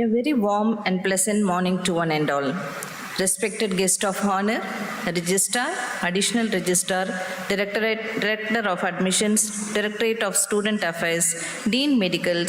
A very warm and pleasant morning to one and all. Respected guest of honor, Registrar, Additional Registrar, Director of Admissions, Directorate of Student Affairs, Dean Medical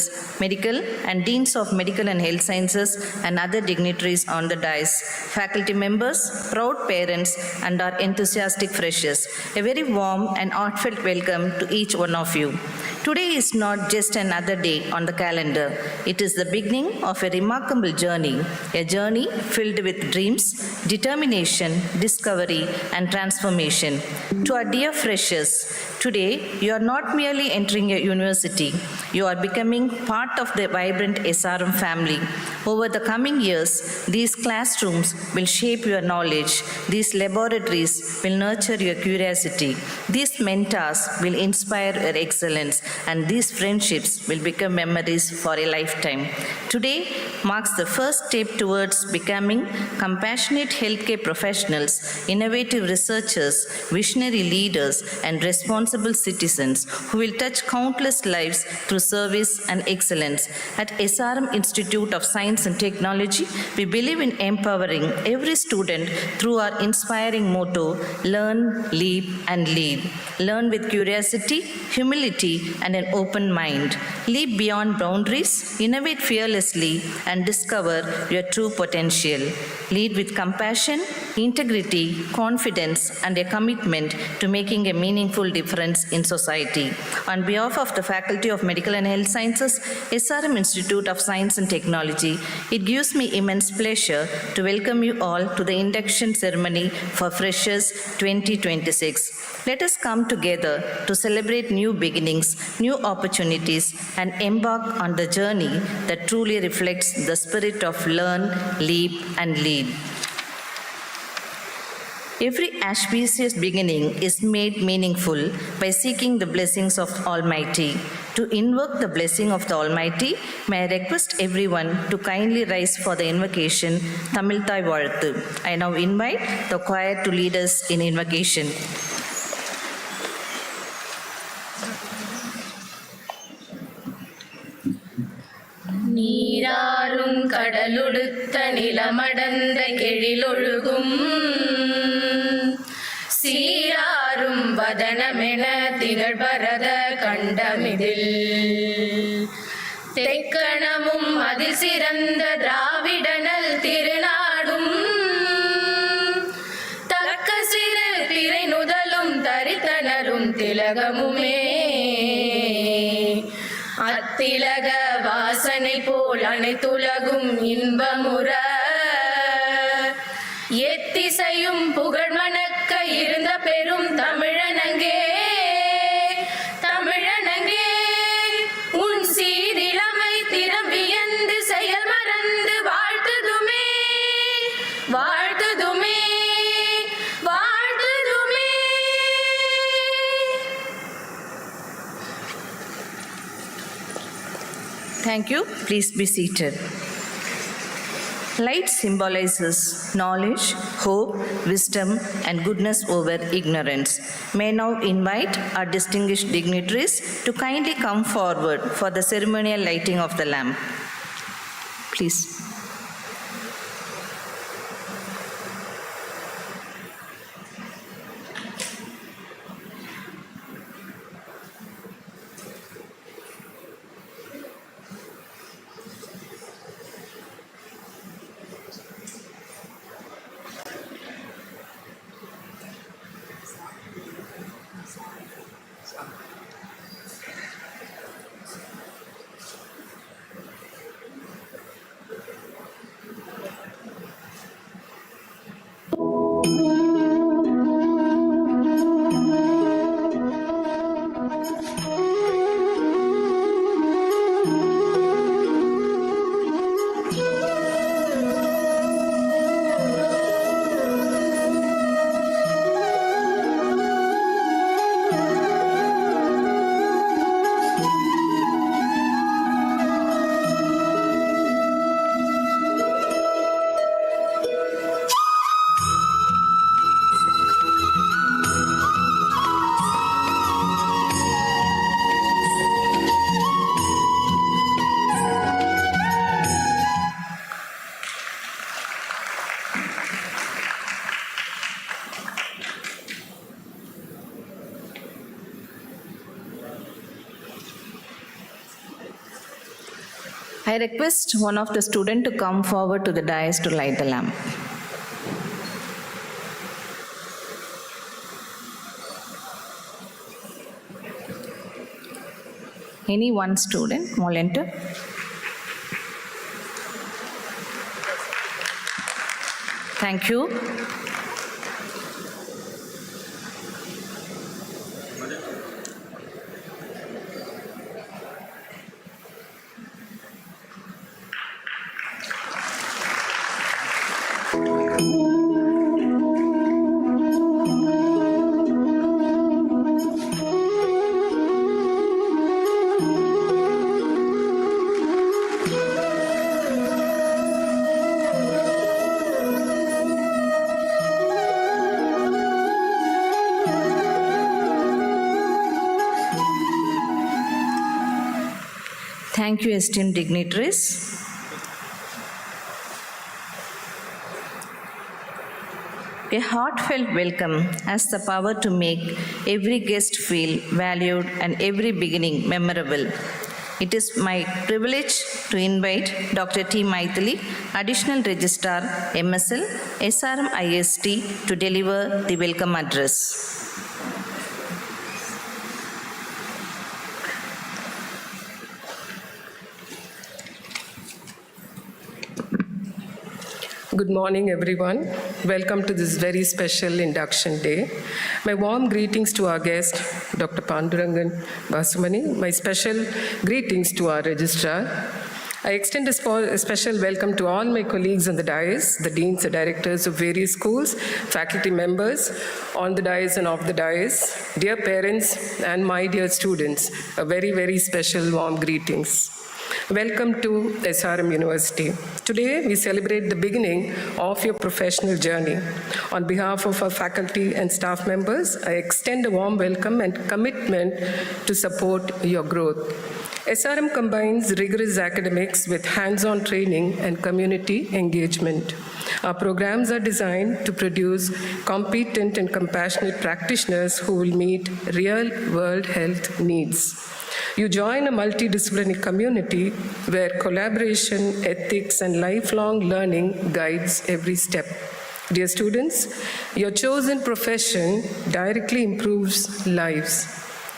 and Deans of Medical and Health Sciences and other dignitaries on the dais, faculty members, proud parents and our enthusiastic freshers. A very warm and heartfelt welcome to each one of you. Today is not just another day on the calendar. It is the beginning of a remarkable journey, a journey filled with dreams, determination, discovery, and transformation. To our dear freshers, today you are not merely entering a university, you are becoming part of the vibrant SRM family. Over the coming years, these classrooms will shape your knowledge, these laboratories will nurture your curiosity, these mentors will inspire your excellence, and these friendships will become memories for a lifetime. Today marks the first step towards becoming compassionate healthcare professionals, innovative researchers, visionary leaders, and responsible citizens who will touch countless lives through service and excellence. At SRM Institute of Science and Technology, we believe in empowering every student through our inspiring motto, learn, leap, and lead. Learn with curiosity, humility, and an open mind. Leap beyond boundaries, innovate fearlessly, and discover your true potential. Lead with compassion, integrity, confidence, and a commitment to making a meaningful difference in society. On behalf of the Faculty of Medical and Health Sciences, SRM Institute of Science and Technology, it gives me immense pleasure to welcome you all to the induction ceremony for Freshers 2026. Let us come together to celebrate new beginnings, new opportunities, and embark on the journey that truly reflects the spirit of learn, leap, and lead. Every auspicious beginning is made meaningful by seeking the blessings of Almighty. To invoke the blessing of the Almighty, may I request everyone to kindly rise for the invocation, Tamil Thai Vaazhathu. I now invite the choir to lead us in invocation. நீராறும் கடலுடுத்த நிலமடந்த கெழிலொழுகும் சீராறும் வதனமென திகழ்பரத கண்டமிதில் தெக்கணமும் அதில் சிறந்த திராவிடனல் திருநாடும் தக்க சிறு திரை நுதலும் தரித்தனரும் திலகமுமே அத்திலக வாசனை போல் அனைத்துலகும் இன்பமுற எத்திசையும் புகழ் மணக்க இருந்த பெரும் தமிழனங்கே தமிழனங்கே உன் சீரிழமை திறம் வியந்து செயல் மறந்து வாழ்த்துதுமே வாழ்த்துதுமே வாழ்த்துதுமே. Thank you. Please be seated. Light symbolizes knowledge, hope, wisdom, and goodness over ignorance. May I now invite our distinguished dignitaries to kindly come forward for the ceremonial lighting of the lamp. Please. I request one of the students to come forward to the dais to light the lamp. Any one student volunteer? Thank you. Thank you, esteemed dignitaries. A heartfelt welcome has the power to make every guest feel valued and every beginning memorable. It is my privilege to invite Dr. T. Maithili, Additional Registrar, MSL, SRM IST, to deliver the welcome address. Good morning, everyone. Welcome to this very special induction day. My warm greetings to our guest, Dr. Pandurangan Basumani. My special greetings to our registrar. I extend a special welcome to all my colleagues on the dais, the deans, the directors of various schools, faculty members on the dais and off the dais, dear parents, and my dear students. A very, very special warm greetings. Welcome to SRM University. Today, we celebrate the beginning of your professional journey. On behalf of our faculty and staff members, I extend a warm welcome and commitment to support your growth. SRM combines rigorous academics with hands-on training and community engagement. Our programs are designed to produce competent and compassionate practitioners who will meet real-world health needs. You join a multidisciplinary community where collaboration, ethics, and lifelong learning guides every step. Dear students, your chosen profession directly improves lives,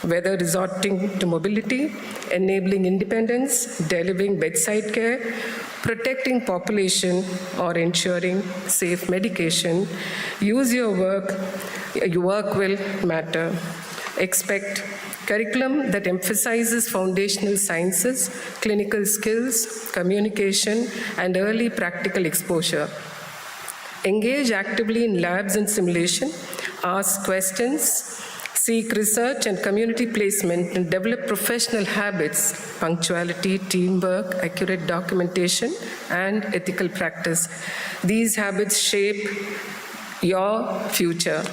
whether resorting to mobility, enabling independence, delivering bedside care, protecting population, or ensuring safe medication. Use your work will matter. Expect curriculum that emphasizes foundational sciences, clinical skills, communication, and early practical exposure. Engage actively in labs and simulation, ask questions, seek research and community placement, and develop professional habits, punctuality, teamwork, accurate documentation, and ethical practice. These habits shape your future.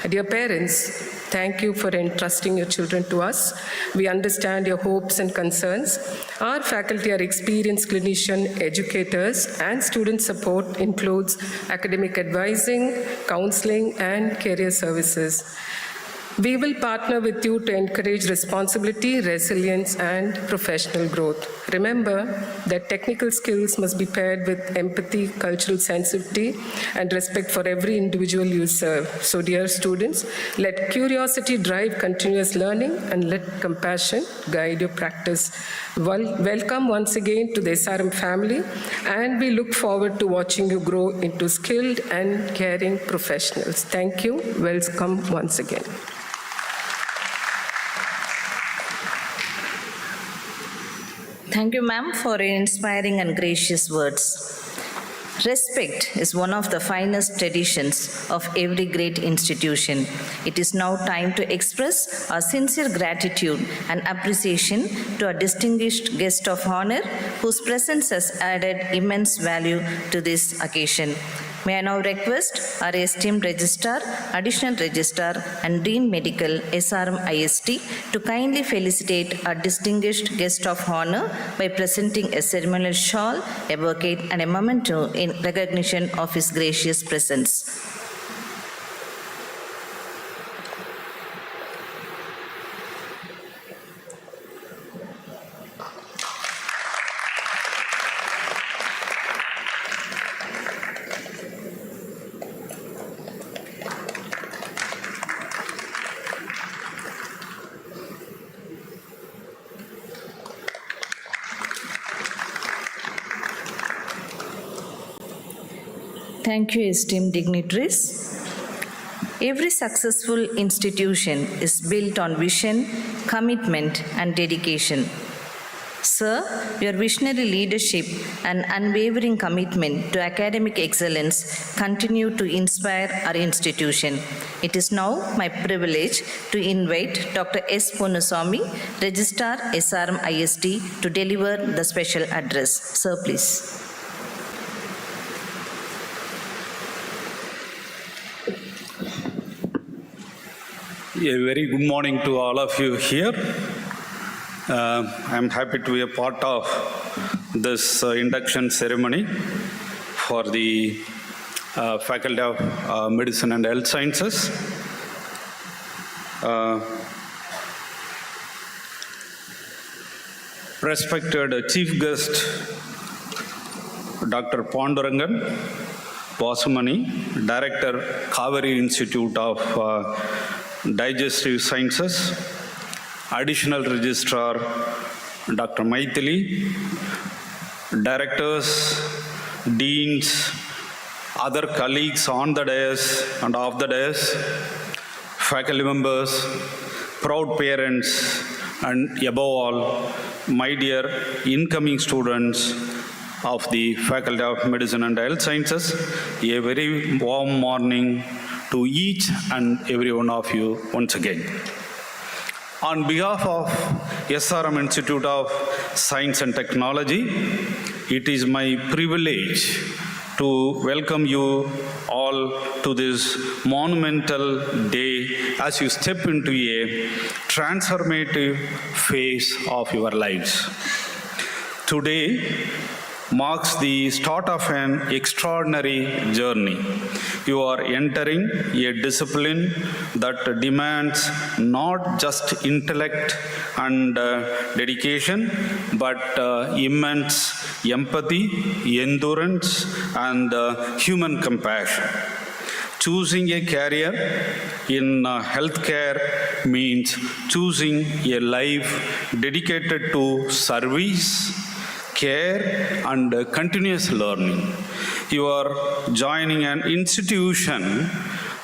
Dear parents, thank you for entrusting your children to us. We understand your hopes and concerns. Our faculty are experienced clinicians, educators, and student support includes academic advising, counseling, and career services. We will partner with you to encourage responsibility, resilience, and professional growth. Remember that technical skills must be paired with empathy, cultural sensitivity, and respect for every individual you serve. So, dear students, let curiosity drive continuous learning and let compassion guide your practice. Welcome once again to the SRM family, and we look forward to watching you grow into skilled and caring professionals. Thank you. Welcome once again. Thank you, ma'am, for your inspiring and gracious words. Respect is one of the finest traditions of every great institution. It is now time to express our sincere gratitude and appreciation to our distinguished guest of honor, whose presence has added immense value to this occasion. May I now request our esteemed Registrar, Additional Registrar, and Dean Medical SRM IST to kindly felicitate our distinguished guest of honor by presenting a ceremonial shawl, a bouquet, and a memento in recognition of his gracious presence. Thank you, esteemed dignitaries. Every successful institution is built on vision, commitment, and dedication. Sir, your visionary leadership and unwavering commitment to academic excellence continue to inspire our institution. It is now my privilege to invite Dr. S. Ponuswamy, Registrar SRM ISD, to deliver the special address. Sir, please. A very good morning to all of you here. I'm happy to be a part of this induction ceremony for the Faculty of Medicine and Health Sciences. Respected Chief Guest, Dr. Pandurangan Vasumani, Director, Kaveri Institute of Digestive Sciences, Additional Registrar Dr. Maithili, Directors, Deans, other colleagues on the dais and off the dais, faculty members, proud parents, and above all, my dear incoming students of the Faculty of Medicine and Health Sciences, a very warm morning to each and every one of you once again. On behalf of SRM Institute of Science and Technology, it is my privilege to welcome you all to this monumental day as you step into a transformative phase of your lives. Today marks the start of an extraordinary journey. You are entering a discipline that demands not just intellect and dedication, but immense empathy, endurance, and human compassion. Choosing a career in healthcare means choosing a life dedicated to service, care, and continuous learning. You are joining an institution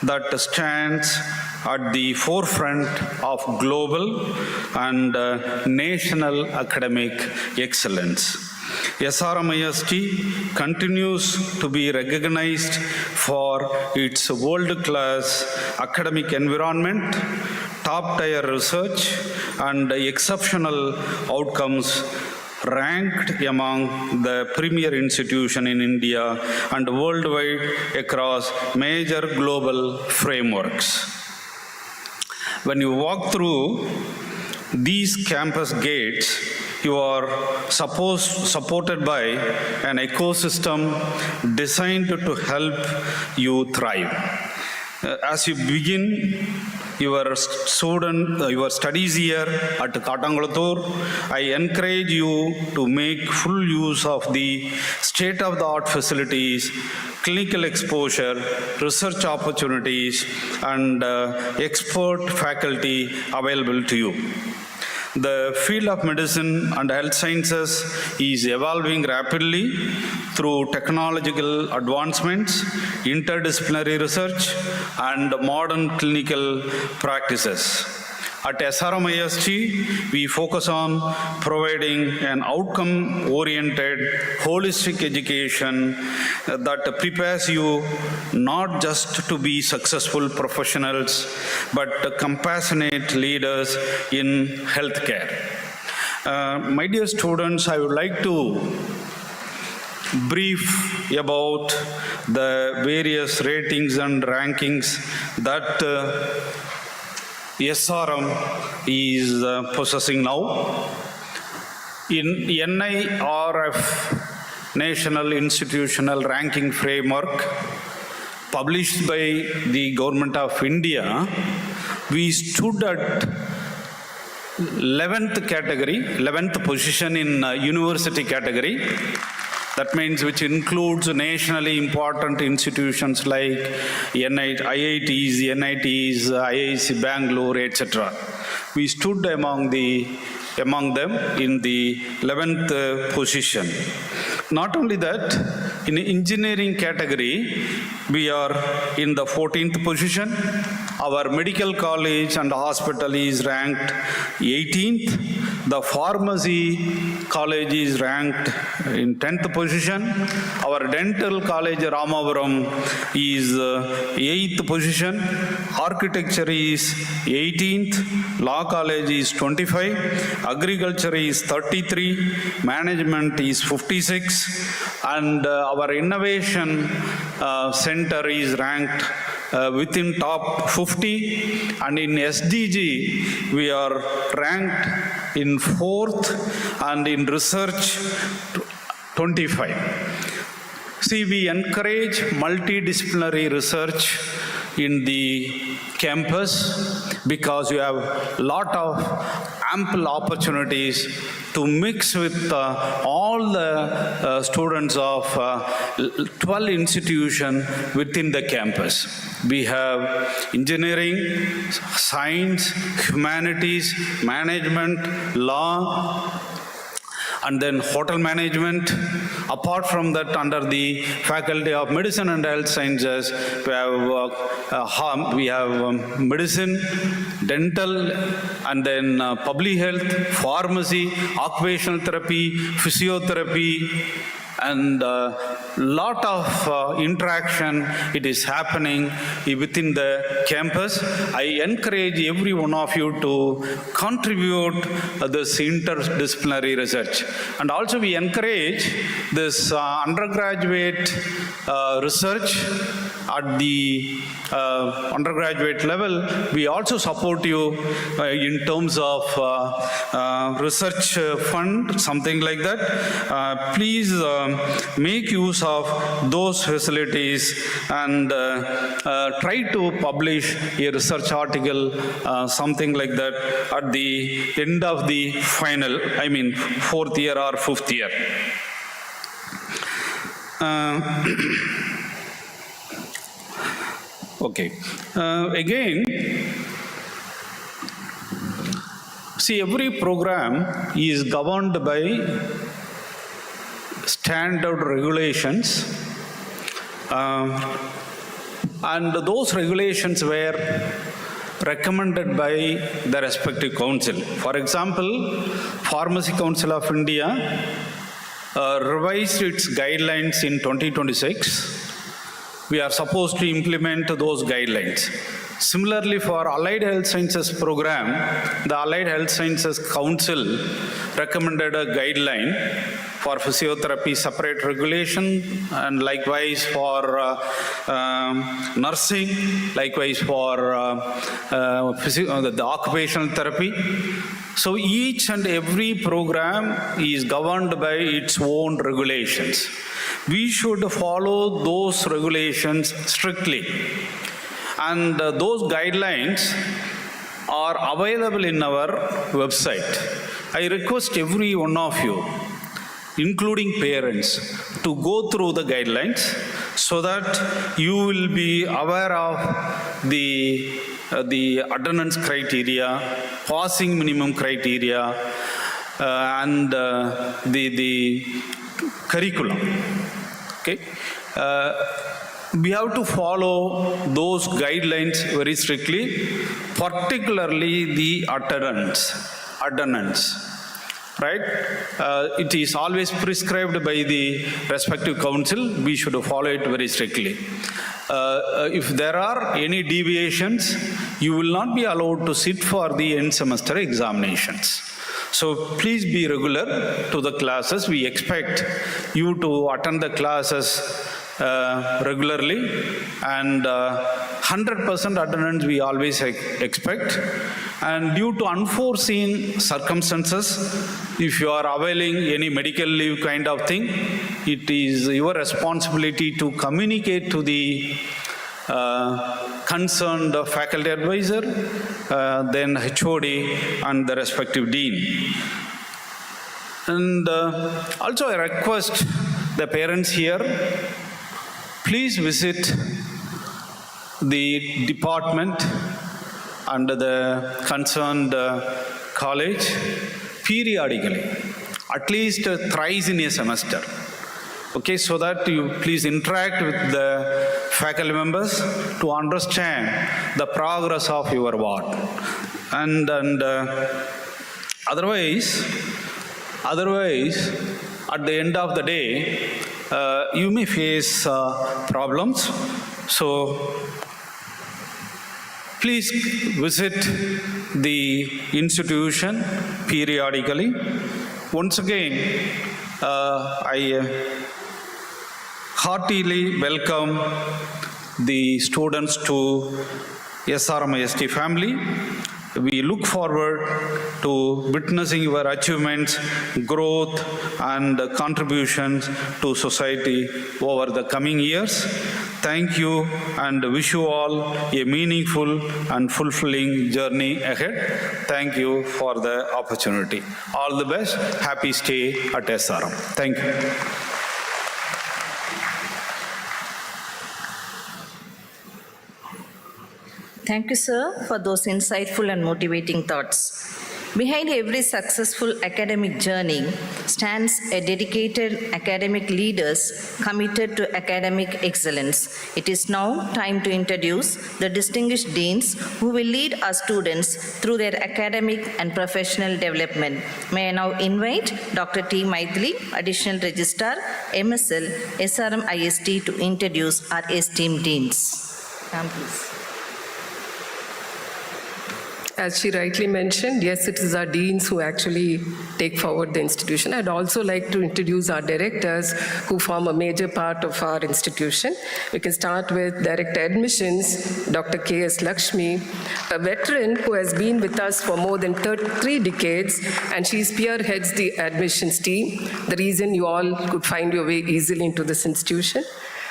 that stands at the forefront of global and national academic excellence. SRM ISD continues to be recognized for its world-class academic environment, top-tier research, and exceptional outcomes, ranked among the premier institution in India and worldwide across major global frameworks. When you walk through these campus gates, you are supported by an ecosystem designed to help you thrive. As you begin your studies here at Katangalathur, I encourage you to make full use of the state-of-the-art facilities, clinical exposure, research opportunities, and expert faculty available to you. The field of medicine and health sciences is evolving rapidly through technological advancements, interdisciplinary research, and modern clinical practices. At SRM ISD, we focus on providing an outcome-oriented, holistic education that prepares you not just to be successful professionals, but compassionate leaders in healthcare. My dear students, I would like to brief about the various ratings and rankings that SRM is possessing now. In NIRF, National Institutional Ranking Framework, published by the Government of India, we stood at 11th category, 11th position in university category. That means which includes nationally important institutions like IITs, NITs, IIC Bangalore, etc. We stood among them in the 11th position. Not only that, In engineering category, we are in the 14th position. Our medical college and hospital is ranked 18th. The pharmacy college is ranked in 10th position. Our dental college Ramapuram is 8th position. Architecture is 18th. Law college is 25. Agriculture is 33. Management is 56. And our innovation center is ranked within top 50, and in SDG we are ranked in 4th, and in research 25. See, we encourage multidisciplinary research in the campus because you have a lot of ample opportunities to mix with all the students of 12 institutions within the campus. We have engineering, science, humanities, management, law, and then hotel management. Apart from that, under the Faculty of Medicine and Health Sciences, we have medicine, dental, and then public health, pharmacy, occupational therapy, physiotherapy, and lot of interaction it is happening within the campus. I encourage every one of you to contribute this interdisciplinary research. And also we encourage this undergraduate research at the undergraduate level. We also support you in terms of research fund, something like that. Please make use of those facilities and try to publish a research article, something like that, at the end of the final, I mean 4th year or 5th year. Okay. Again, see, every program is governed by standard regulations, and those regulations were recommended by the respective council. For example, Pharmacy Council of India revised its guidelines in 2026. We are supposed to implement those guidelines. Similarly, for Allied Health Sciences program, the Allied Health Sciences Council recommended a guideline for physiotherapy, separate regulation, and likewise for nursing, likewise for the occupational therapy. So each and every program is governed by its own regulations. We should follow those regulations strictly. And those guidelines are available in our website. I request every one of you, including parents, to go through the guidelines so that you will be aware of the attendance criteria, passing minimum criteria, and the curriculum. Okay. We have to follow those guidelines very strictly, particularly the attendance, right? It is always prescribed by the respective council. We should follow it very strictly. If there are any deviations, you will not be allowed to sit for the end semester examinations. So please be regular to the classes. We expect you to attend the classes regularly, and 100% attendance we always expect. And due to unforeseen circumstances, if you are availing any medical leave kind of thing, it is your responsibility to communicate to the concerned faculty advisor, then HOD and the respective dean. And also I request the parents here, please visit the department and the concerned college periodically, at least thrice in a semester. Okay, so that you please interact with the faculty members to understand the progress of your ward. And otherwise, at the end of the day, you may face problems. So please visit the institution periodically. Once again, I heartily welcome the students to SRMIST family. We look forward to witnessing your achievements, growth, and contributions to society over the coming years. Thank you and wish you all a meaningful and fulfilling journey ahead. Thank you for the opportunity. All the best. Happy stay at SRM. Thank you. Thank you, sir, for those insightful and motivating thoughts. Behind every successful academic journey stands a dedicated academic leaders committed to academic excellence. It is now time to introduce the distinguished deans who will lead our students through their academic and professional development. May I now invite Dr. T. Maithili, Additional Registrar, MSL, SRM IST, to introduce our esteemed deans. Ma'am, please. As she rightly mentioned, yes, it is our deans who actually take forward the institution. I'd also like to introduce our directors who form a major part of our institution. We can start with Director Admissions, Dr. K.S. Lakshmi, a veteran who has been with us for more than 3 decades, and she spearheads the admissions team, the reason you all could find your way easily into this institution.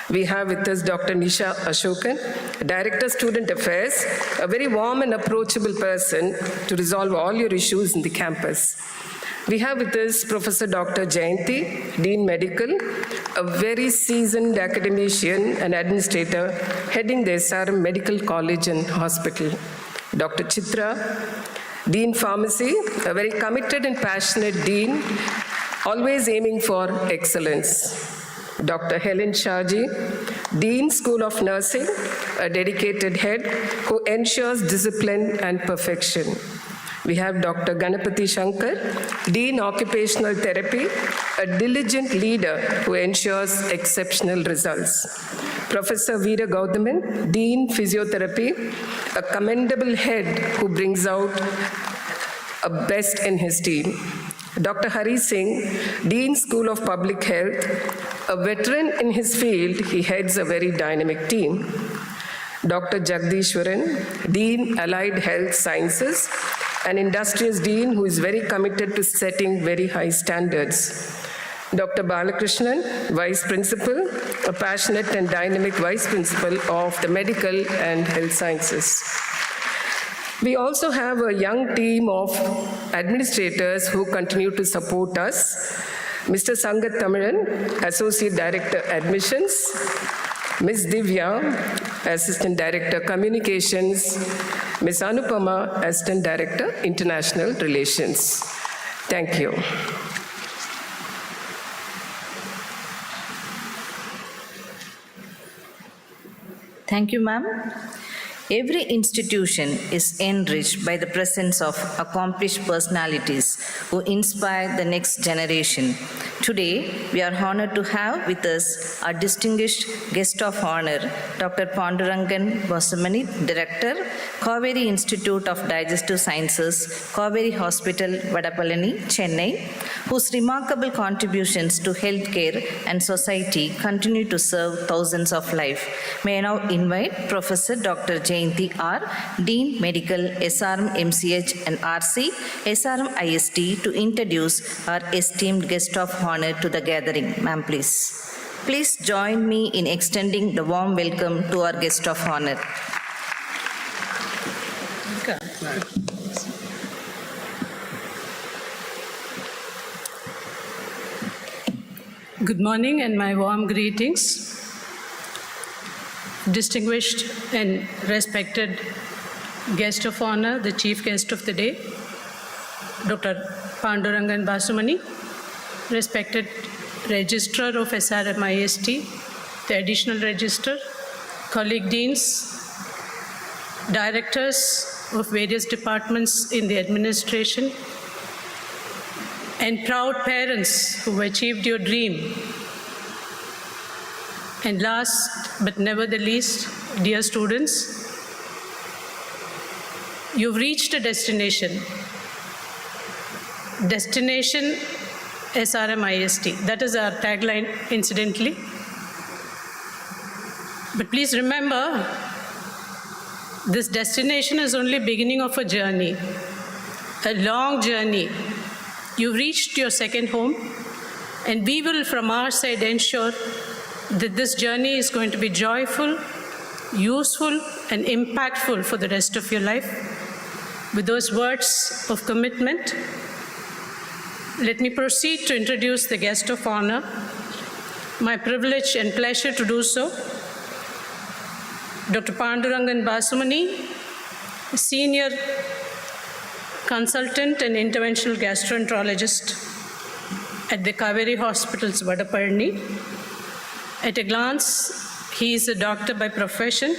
We have with us Dr. Nisha Ashokan, Director Student Affairs, a very warm and approachable person to resolve all your issues in the campus. We have with us Professor Dr. Jayanti, Dean Medical, a very seasoned academician and administrator heading the SRM Medical College and Hospital. Dr. Chitra, Dean Pharmacy, a very committed and passionate dean, always aiming for excellence. Dr. Helen Shaji, Dean School of Nursing, a dedicated head who ensures discipline and perfection. We have Dr. Ganapati Shankar, Dean Occupational Therapy, a diligent leader who ensures exceptional results. Professor Veera Gauthaman, Dean Physiotherapy, a commendable head who brings out a best in his team. Dr. Hari Singh, Dean School of Public Health, a veteran in his field, he heads a very dynamic team. Dr. Jagdishwaran, Dean Allied Health Sciences, an industrious dean who is very committed to setting very high standards. Dr. Balakrishnan, Vice Principal, a passionate and dynamic Vice Principal of the Medical and Health Sciences. We also have a young team of administrators who continue to support us. Mr. Sangat Tamilan, Associate Director Admissions, Ms. Divya, Assistant Director Communications, Ms. Anupama, Assistant Director International Relations. Thank you. Thank you, ma'am. Every institution is enriched by the presence of accomplished personalities who inspire the next generation. Today, we are honored to have with us our distinguished guest of honor, Dr. Pandurangan Vasamani, Director, Kaveri Institute of Digestive Sciences, Kaveri Hospital, Vadapalani, Chennai, whose remarkable contributions to healthcare and society continue to serve thousands of lives. May I now invite Professor Dr. Jayanti R., Dean Medical, SRM MCH and RC, SRM IST, to introduce our esteemed guest of honor to the gathering. Ma'am, please. Please join me in extending the warm welcome to our guest of honor. Good morning and my warm greetings. Distinguished and respected guest of honor, the chief guest of the day, Dr. Pandurangan Vasamani, respected Registrar of SRMIST, the Additional Register, colleague deans, directors of various departments in the administration, and proud parents who achieved your dream. And last but never the least, dear students, you've reached a destination. Destination SRMIST. That is our tagline, incidentally. But please remember, this destination is only beginning of a journey, a long journey. You've reached your second home, and we will, from our side, ensure that this journey is going to be joyful, useful, and impactful for the rest of your life. With those words of commitment, let me proceed to introduce the guest of honor. My privilege and pleasure to do so, Dr. Pandurangan Basumani, Senior Consultant and Interventional Gastroenterologist at the Kaveri Hospitals, Vadapalani. At a glance, he is a doctor by profession,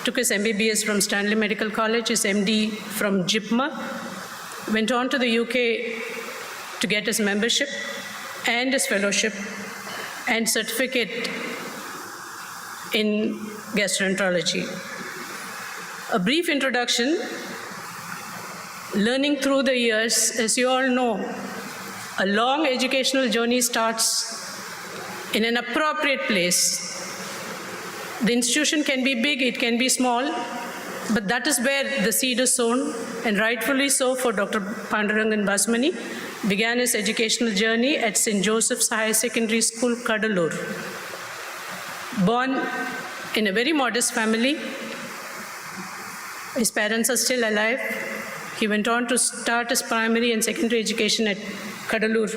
took his MBBS from Stanley Medical College, his MD from JIPMA, went on to the UK to get his membership and his fellowship and certificate in gastroenterology. A brief introduction. Learning through the years, as you all know, a long educational journey starts in an appropriate place. The institution can be big, it can be small, but that is where the seed is sown, and rightfully so for Dr. Pandurangan Basumani, began his educational journey at St. Joseph's Higher Secondary School, Kadalur. Born in a very modest family, his parents are still alive. He went on to start his primary and secondary education at Kadalur,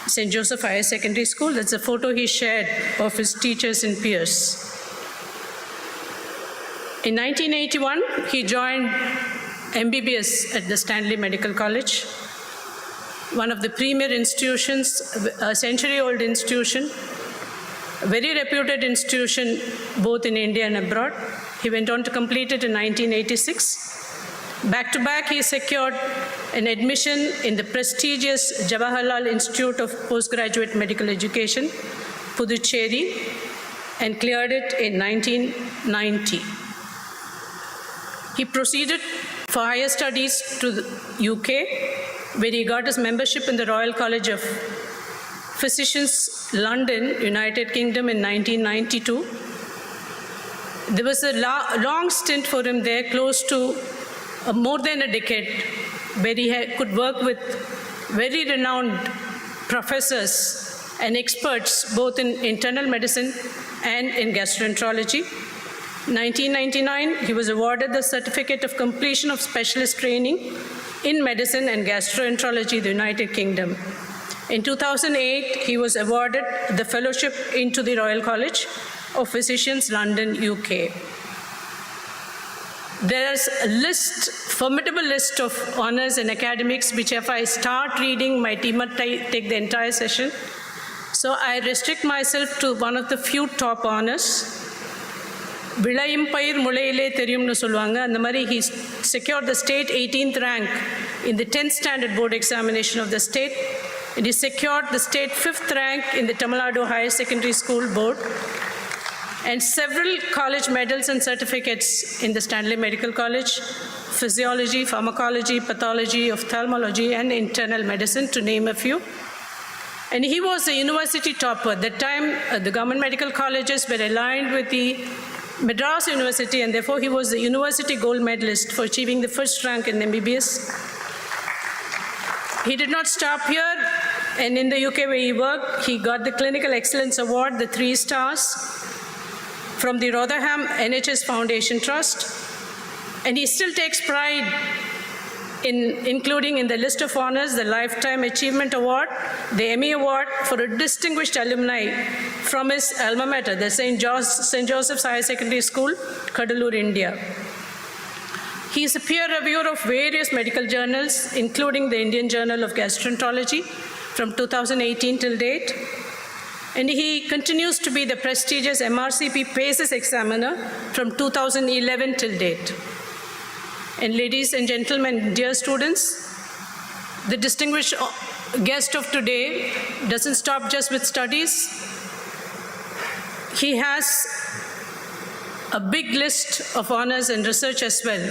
St. Joseph Higher Secondary School. That's a photo he shared of his teachers and peers. In 1981, he joined MBBS at the Stanley Medical College, one of the premier institutions, a century-old institution, a very reputed institution both in India and abroad. He went on to complete it in 1986. Back to back, he secured an admission in the prestigious Jawaharlal Institute of Postgraduate Medical Education, Puducherry, and cleared it in 1990. He proceeded for higher studies to the UK, where he got his membership in the Royal College of Physicians, London, United Kingdom in 1992. There was a long stint for him there, close to more than a decade, where he could work with very renowned professors and experts, both in internal medicine and in gastroenterology. 1999, he was awarded the Certificate of Completion of Specialist Training in Medicine and Gastroenterology, the United Kingdom. In 2008, he was awarded the Fellowship into the Royal College of Physicians, London, UK. There's a list, formidable list of honors and academics, which if I start reading, my team might take the entire session. So I restrict myself to one of the few top honors. Vilayum Payir Mulayile Theriyumnu Solvanga, and the Mari, he secured the state 18th rank in the 10th standard board examination of the state, and he secured the state 5th rank in the Tamil Nadu Higher Secondary School Board, and several college medals and certificates in the Stanley Medical College, physiology, pharmacology, pathology, ophthalmology, and internal medicine, to name a few. And he was a university topper. At that time, the government medical colleges were aligned with the Madras University, and therefore he was the university gold medalist for achieving the first rank in MBBS. He did not stop here, and in the UK where he worked, he got the Clinical Excellence Award, the 3 stars, from the Rotherham NHS Foundation Trust, and he still takes pride in including in the list of honors the Lifetime Achievement Award, the Emmy Award for a distinguished alumni from his alma mater, the St. Joseph's Higher Secondary School, Kadalur, India. He is a peer reviewer of various medical journals, including the Indian Journal of Gastroenterology, from 2018 till date. And he continues to be the prestigious MRCP PACES examiner from 2011 till date. And ladies and gentlemen, dear students, the distinguished guest of today doesn't stop just with studies. He has a big list of honors and research as well.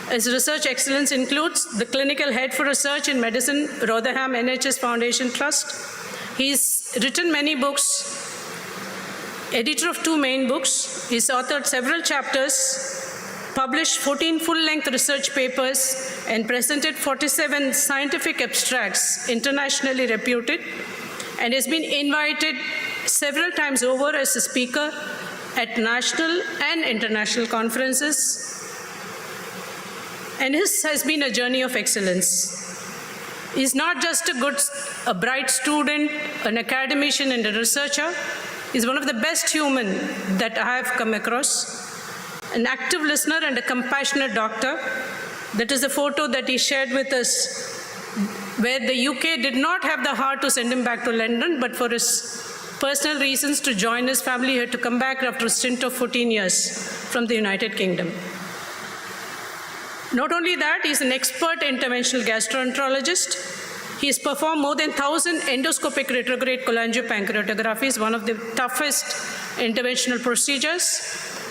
His research excellence includes the clinical head for research in medicine, Rotherham NHS Foundation Trust. He's written many books, editor of 2 main books. He's authored several chapters, published 14 full-length research papers, and presented 47 scientific abstracts, internationally reputed, and has been invited several times over as a speaker at national and international conferences. And his has been a journey of excellence. He's not just a bright student, an academician, and a researcher. He's one of the best human that I have come across. An active listener and a compassionate doctor. That is the photo that he shared with us, where the UK did not have the heart to send him back to London, but for his personal reasons to join his family here to come back after a stint of 14 years from the United Kingdom. Not only that, he's an expert interventional gastroenterologist. He has performed more than 1,000 endoscopic retrograde cholangiopancreatographies, one of the toughest interventional procedures,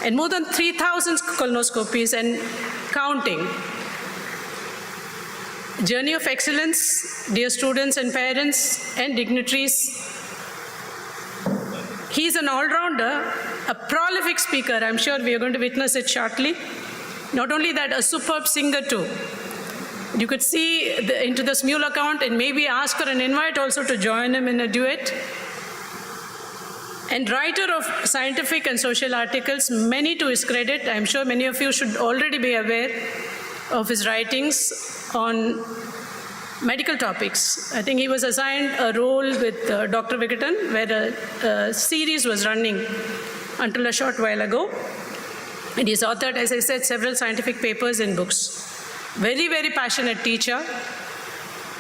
and more than 3,000 colonoscopies and counting. Journey of excellence, dear students and parents and dignitaries. He's an all-rounder, a prolific speaker. I'm sure we are going to witness it shortly. Not only that, a superb singer too. You could see into the Smule account and maybe ask for an invite also to join him in a duet. And writer of scientific and social articles, many to his credit. I'm sure many of you should already be aware of his writings on medical topics. I think he was assigned a role with Dr. Vigaton, where a series was running until a short while ago. And he's authored, as I said, several scientific papers and books. Very, very passionate teacher.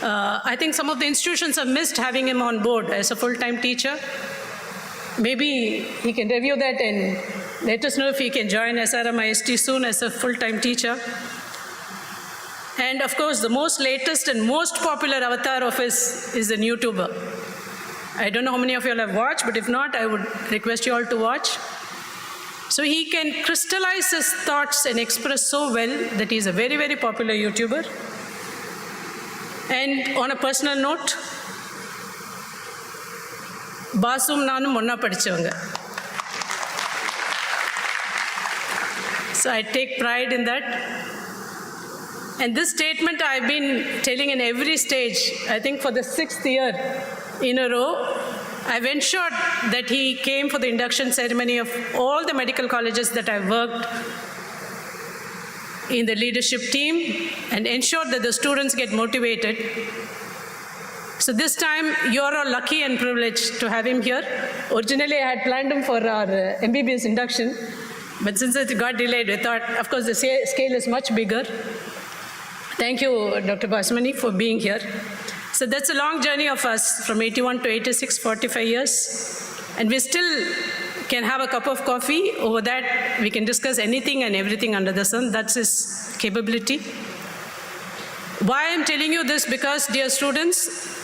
I think some of the institutions have missed having him on board as a full-time teacher. Maybe he can review that and let us know if he can join SRMIST soon as a full-time teacher. And of course, the most latest and most popular avatar of his is an YouTuber. I don't know how many of you all have watched, but if not, I would request you all to watch. So he can crystallize his thoughts and express so well that he's a very, very popular YouTuber. And on a personal note, Basum nanum onna padichevanga. So I take pride in that. And this statement I've been telling in every stage, I think for the 6th year in a row. I've ensured that he came for the induction ceremony of all the medical colleges that I've worked in the leadership team and ensured that the students get motivated. So this time, you're all lucky and privileged to have him here. Originally, I had planned him for our MBBS induction, but since it got delayed, we thought, of course, the scale is much bigger. Thank you, Dr. Basmani, for being here. So that's a long journey of us from 81 to 86, 45 years. And we still can have a cup of coffee. Over that, we can discuss anything and everything under the sun. That's his capability. Why I'm telling you this? Because, dear students,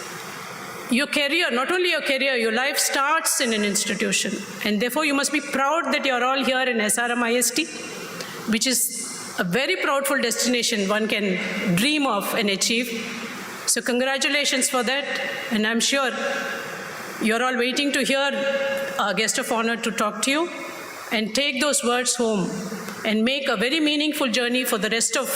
your career, not only your career, your life starts in an institution. And therefore, you must be proud that you're all here in SRMIST, which is a very proudful destination one can dream of and achieve. So congratulations for that, and I'm sure you're all waiting to hear our guest of honor to talk to you and take those words home and make a very meaningful journey for the rest of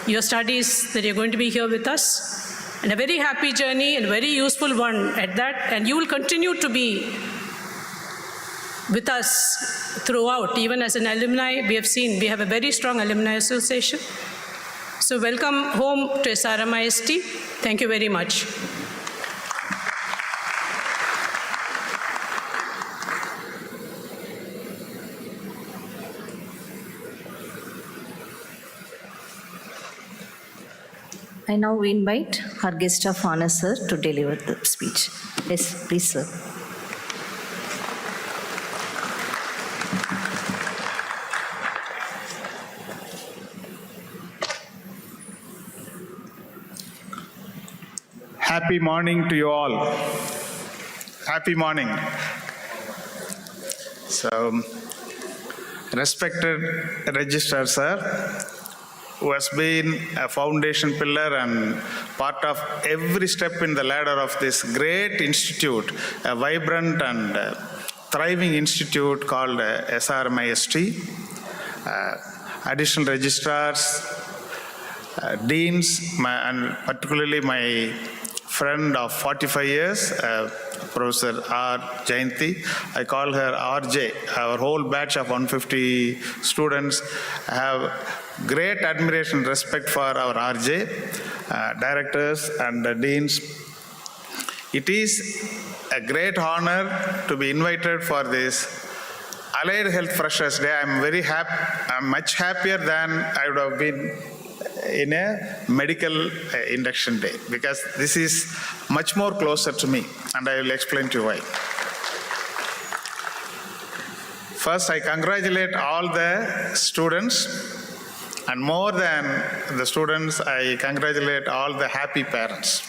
your studies that you're going to be here with us. And a very happy journey and a very useful one at that, and you will continue to be with us throughout. Even as an alumni, we have seen we have a very strong alumni association. So welcome home to SRMIST. Thank you very much. I now invite our guest of honor, sir, to deliver the speech. Yes, please, sir. Happy morning to you all. Happy morning. So, respected Registrar Sir, who has been a foundation pillar and part of every step in the ladder of this great institute, a vibrant and thriving institute called SRMIST, additional registrars, deans, and particularly my friend of 45 years, Professor R. Jayanti. I call her RJ. Our whole batch of 150 students have great admiration and respect for our RJ, directors and deans. It is a great honor to be invited for this Allied Health Freshers Day. I'm very happy. I'm much happier than I would have been in a medical induction day, because this is much more closer to me, and I will explain to you why. First, I congratulate all the students, and more than the students, I congratulate all the happy parents.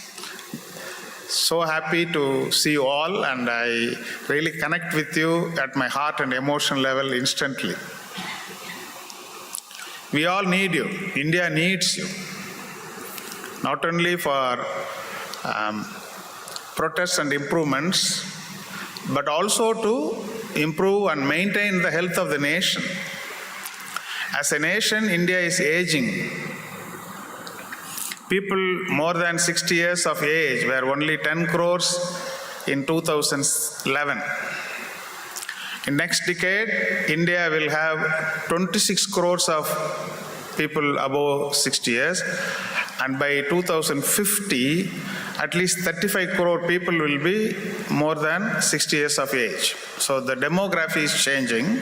So happy to see you all, and I really connect with you at my heart and emotion level instantly. We all need you. India needs you. Not only for protests and improvements, but also to improve and maintain the health of the nation. As a nation, India is aging. People more than 60 years of age were only 10 crores in 2011. In next decade, India will have 26 crores of people above 60 years, and by 2050, at least 35 crore people will be more than 60 years of age. So the demography is changing.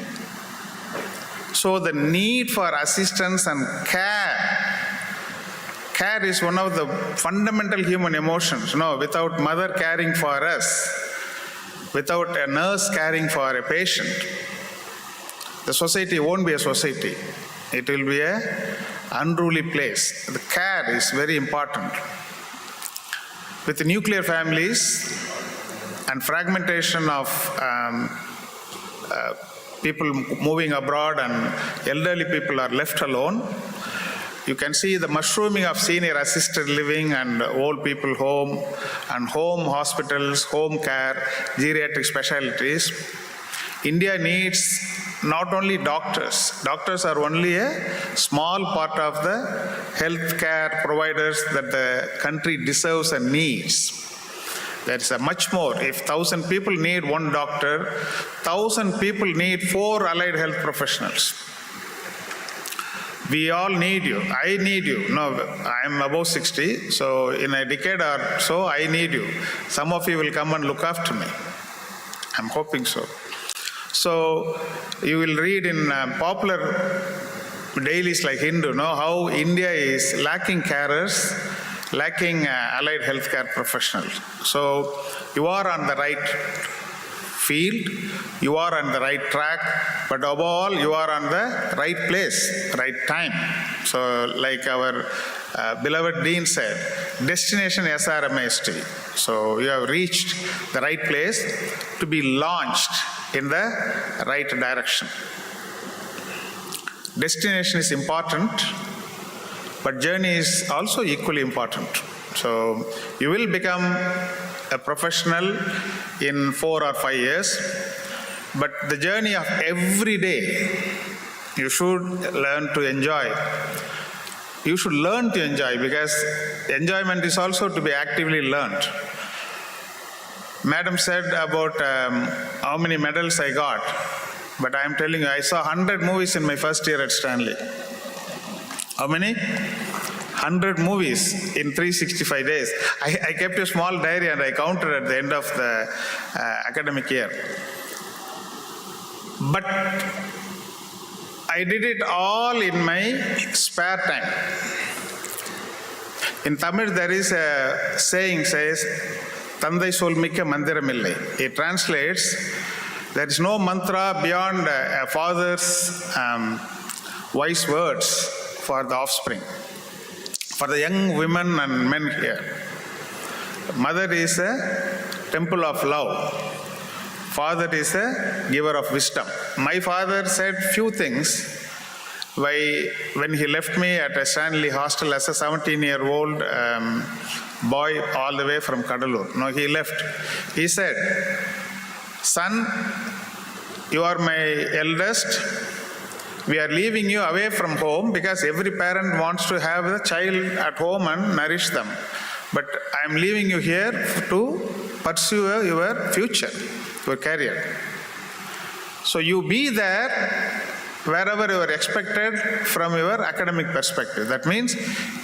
So the need for assistance and care is one of the fundamental human emotions. Without mother caring for us, without a nurse caring for a patient, the society won't be a society. It will be an unruly place. The care is very important. With the nuclear families and fragmentation of people moving abroad and elderly people are left alone, you can see the mushrooming of senior assisted living and old people home and home hospitals, home care, geriatric specialties. India needs not only doctors. Doctors are only a small part of the health care providers that the country deserves and needs. There is a much more. If 1,000 people need one doctor, 1,000 people need 4 allied health professionals. We all need you. I need you. No, I am above 60, so in a decade or so, I need you. Some of you will come and look after me. I'm hoping so. So you will read in popular dailies like Hindu, how India is lacking carers, lacking allied healthcare professionals. So you are on the right field, you are on the right track, but above all, you are on the right place, right time. So like our beloved Dean said, destination SRMIST. So you have reached the right place to be launched in the right direction. Destination is important, but journey is also equally important. So you will become a professional in 4 or 5 years, but the journey of every day, you should learn to enjoy. You should learn to enjoy, because enjoyment is also to be actively learned. Madam said about how many medals I got, but I am telling you, I saw 100 movies in my first year at Stanley. How many? 100 movies in 365 days. I kept a small diary and I counted at the end of the academic year. But I did it all in my spare time. In Tamil, there is a saying says, Tandai solmikka mandiramillai. It translates, there is no mantra beyond a father's wise words for the offspring. For the young women and men here, mother is a temple of love. Father is a giver of wisdom. My father said few things when he left me at a Stanley hostel as a 17-year-old boy all the way from Kadalur. No, he left. He said, son, you are my eldest. We are leaving you away from home because every parent wants to have a child at home and nourish them. But I am leaving you here to pursue your future, your career. So you be there wherever you are expected from your academic perspective. That means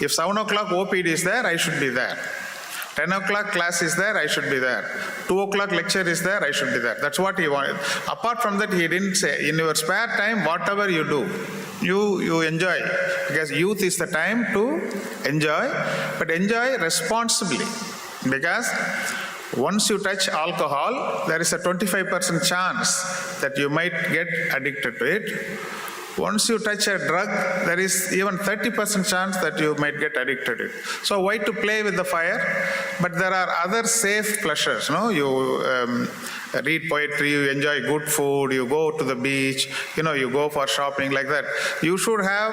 if 7 o'clock OPD is there, I should be there. 10 o'clock class is there, I should be there. 2 o'clock lecture is there, I should be there. That's what he wanted. Apart from that, he didn't say, in your spare time, whatever you do, you enjoy. Because youth is the time to enjoy, but enjoy responsibly. Because once you touch alcohol, there is a 25% chance that you might get addicted to it. Once you touch a drug, there is even 30% chance that you might get addicted to it. So why to play with the fire? But there are other safe pleasures. No, you read poetry, you enjoy good food, you go to the beach, you go for shopping like that. You should have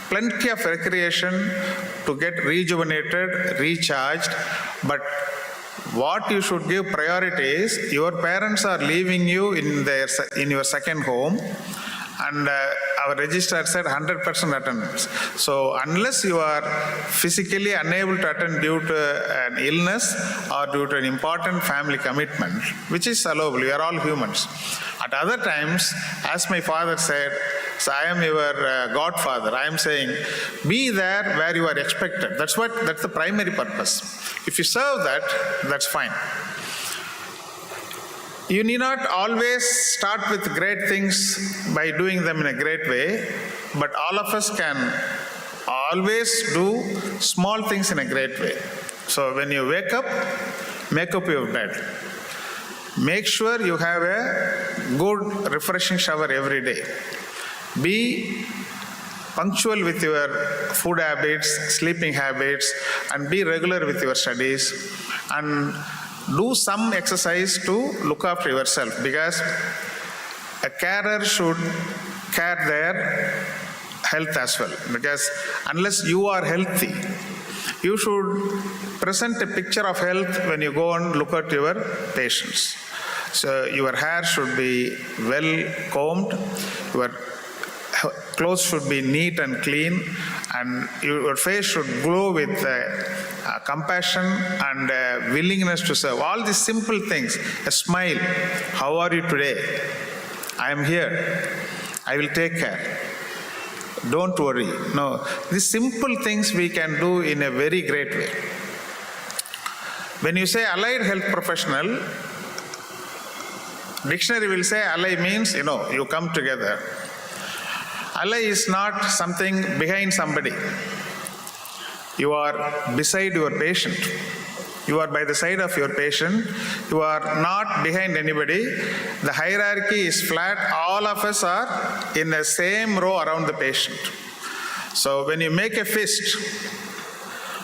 plenty of recreation to get rejuvenated, recharged, but what you should give priority is your parents are leaving you in your second home, and our registrar said 100% attendance. So unless you are physically unable to attend due to an illness or due to an important family commitment, which is allowable, we are all humans. At other times, as my father said, so I am your godfather, I am saying, be there where you are expected. That's the primary purpose. If you serve that, that's fine. You need not always start with great things by doing them in a great way, but all of us can always do small things in a great way. So when you wake up, make up your bed. Make sure you have a good, refreshing shower every day. Be punctual with your food habits, sleeping habits, and be regular with your studies. And do some exercise to look after yourself, because a carer should care their health as well. Because unless you are healthy, you should present a picture of health when you go and look at your patients. So your hair should be well combed, your clothes should be neat and clean, and your face should glow with compassion and willingness to serve. All these simple things. A smile. How are you today? I am here. I will take care. Don't worry. No. These simple things we can do in a very great way. When you say allied health professional, dictionary will say ally means, you come together. Ally is not something behind somebody. You are beside your patient. You are by the side of your patient. You are not behind anybody. The hierarchy is flat. All of us are in the same row around the patient. So when you make a fist,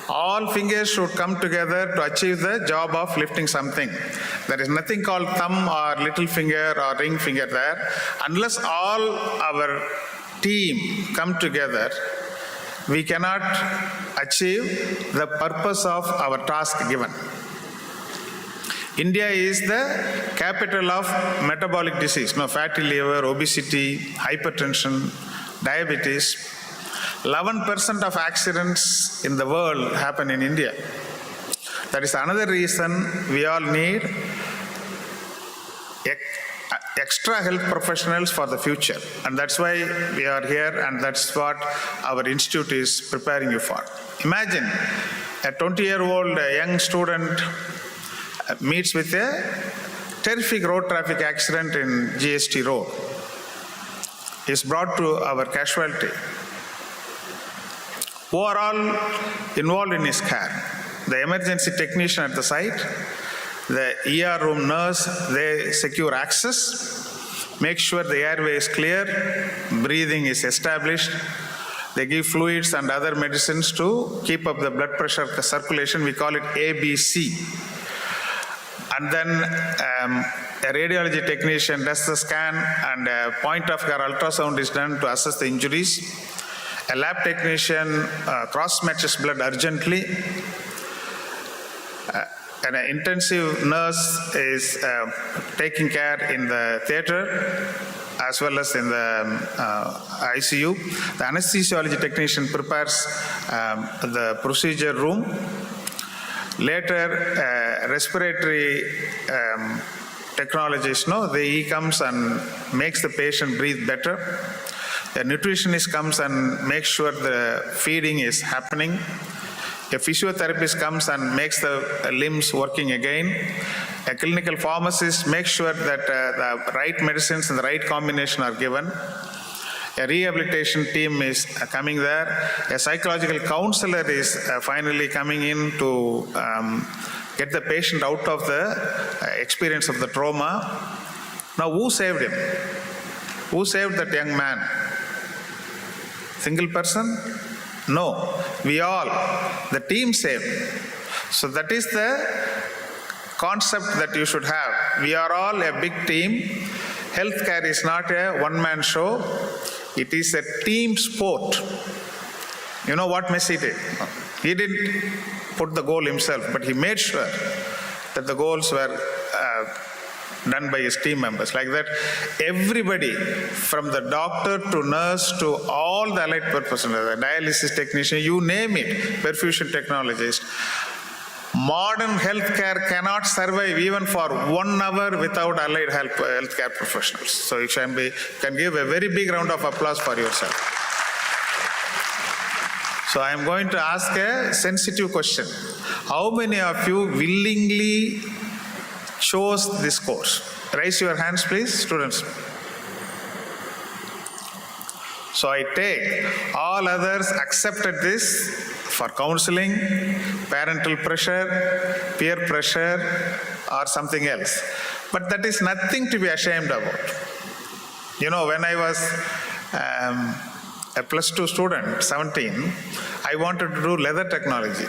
all fingers should come together to achieve the job of lifting something. There is nothing called thumb or little finger or ring finger there. Unless all our team come together, we cannot achieve the purpose of our task given. India is the capital of metabolic disease, fatty liver, obesity, hypertension, diabetes. 11% of accidents in the world happen in India. That is another reason we all need extra health professionals for the future. And that's why we are here, and that's what our institute is preparing you for. Imagine a 20-year-old young student meets with a terrific road traffic accident in GST Road. Is brought to our casualty. who are all involved in his care. The emergency technician at the site, the ER room nurse, they secure access, make sure the airway is clear, breathing is established. They give fluids and other medicines to keep up the blood pressure circulation. We call it ABC. And then a radiology technician does the scan, and a point-of-care ultrasound is done to assess the injuries. A lab technician cross-matches blood urgently. An intensive nurse is taking care in the theater as well as in the ICU. The anesthesiology technician prepares the procedure room. Later, respiratory technologies, he comes and makes the patient breathe better. A nutritionist comes and makes sure the feeding is happening. A physiotherapist comes and makes the limbs working again. A clinical pharmacist makes sure that the right medicines and the right combination are given. A rehabilitation team is coming there. A psychological counselor is finally coming in to get the patient out of the experience of the trauma. Now, who saved him? Who saved that young man? Single person? No, we all, the team saved. So that is the concept that you should have. We are all a big team. Healthcare is not a one-man show. It is a team sport. You know what Messi did? He didn't put the goal himself, but he made sure that the goals were done by his team members. Like that, everybody from the doctor to nurse to all the allied personnel, the dialysis technician, you name it, perfusion technologist. Modern healthcare cannot survive even for 1 hour without allied healthcare professionals. So you can give a very big round of applause for yourself. So I am going to ask a sensitive question. How many of you willingly chose this course? Raise your hands, please, students. So I take all others accepted this for counseling, parental pressure, peer pressure, or something else. But that is nothing to be ashamed about. You know, when I was a +2 student, 17, I wanted to do leather technology.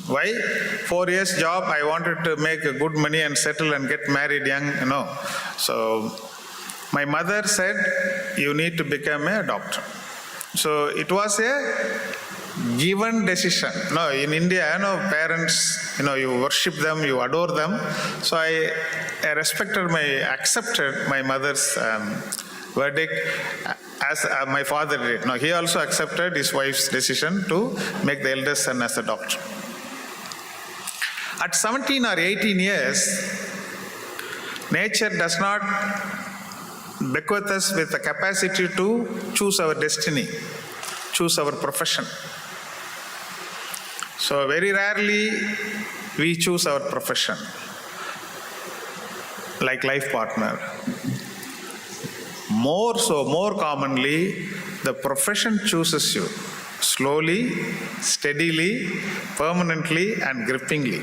Why? 4 years job, I wanted to make good money and settle and get married young, So my mother said, you need to become a doctor. So it was a given decision. No, in India, parents, you worship them, you adore them. So I accepted my mother's verdict as my father did. No, he also accepted his wife's decision to make the eldest son as a doctor. At 17 or 18 years, nature does not bequeath us with the capacity to choose our destiny, choose our profession. So very rarely we choose our profession, like life partner. More commonly, the profession chooses you, slowly, steadily, permanently, and grippingly.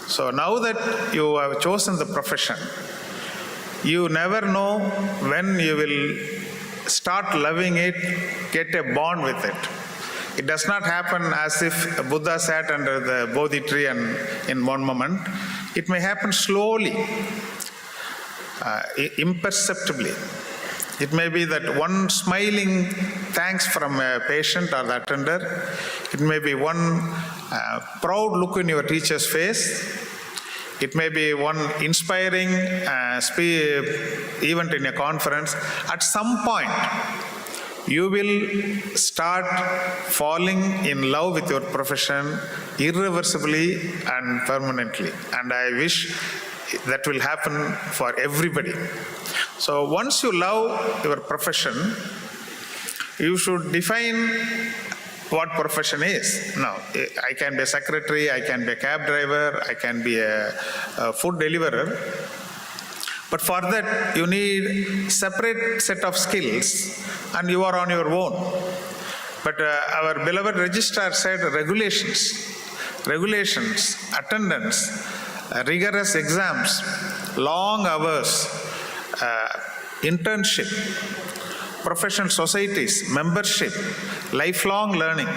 So now that you have chosen the profession, you never know when you will start loving it, get a bond with it. It does not happen as if Buddha sat under the Bodhi tree and in one moment. It may happen slowly, imperceptibly. It may be that one smiling thanks from a patient or the attender. It may be one proud look in your teacher's face. It may be one inspiring event in a conference. At some point, you will start falling in love with your profession irreversibly and permanently. And I wish that will happen for everybody. So once you love your profession, you should define what profession is. Now, I can be a secretary, I can be a cab driver, I can be a food deliverer. But for that, you need separate set of skills, and you are on your own. But our beloved registrar said regulations, attendance, rigorous exams, long hours, internship, professional societies, membership, lifelong learning.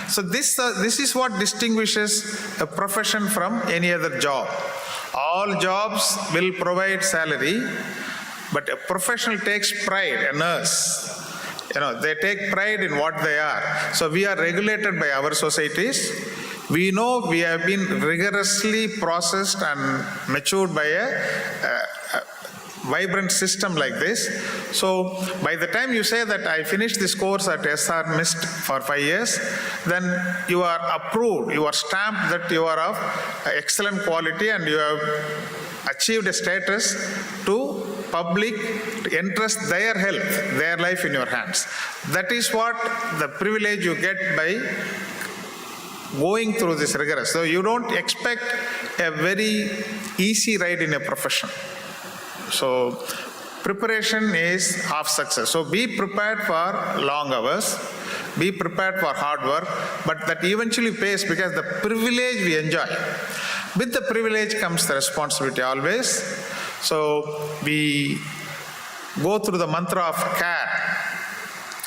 So this is what distinguishes a profession from any other job. All jobs will provide salary, but a professional takes pride, a nurse. They take pride in what they are. So we are regulated by our societies. We know we have been rigorously processed and matured by a vibrant system like this. So by the time you say that I finished this course at SR MIST for 5 years, then you are approved, you are stamped that you are of excellent quality and you have achieved a status to public to entrust their health, their life in your hands. That is what the privilege you get by going through this rigorous. So you don't expect a very easy ride in a profession. So preparation is half success. So be prepared for long hours, be prepared for hard work, but that eventually pays because the privilege we enjoy. With the privilege comes the responsibility always. So we go through the mantra of care.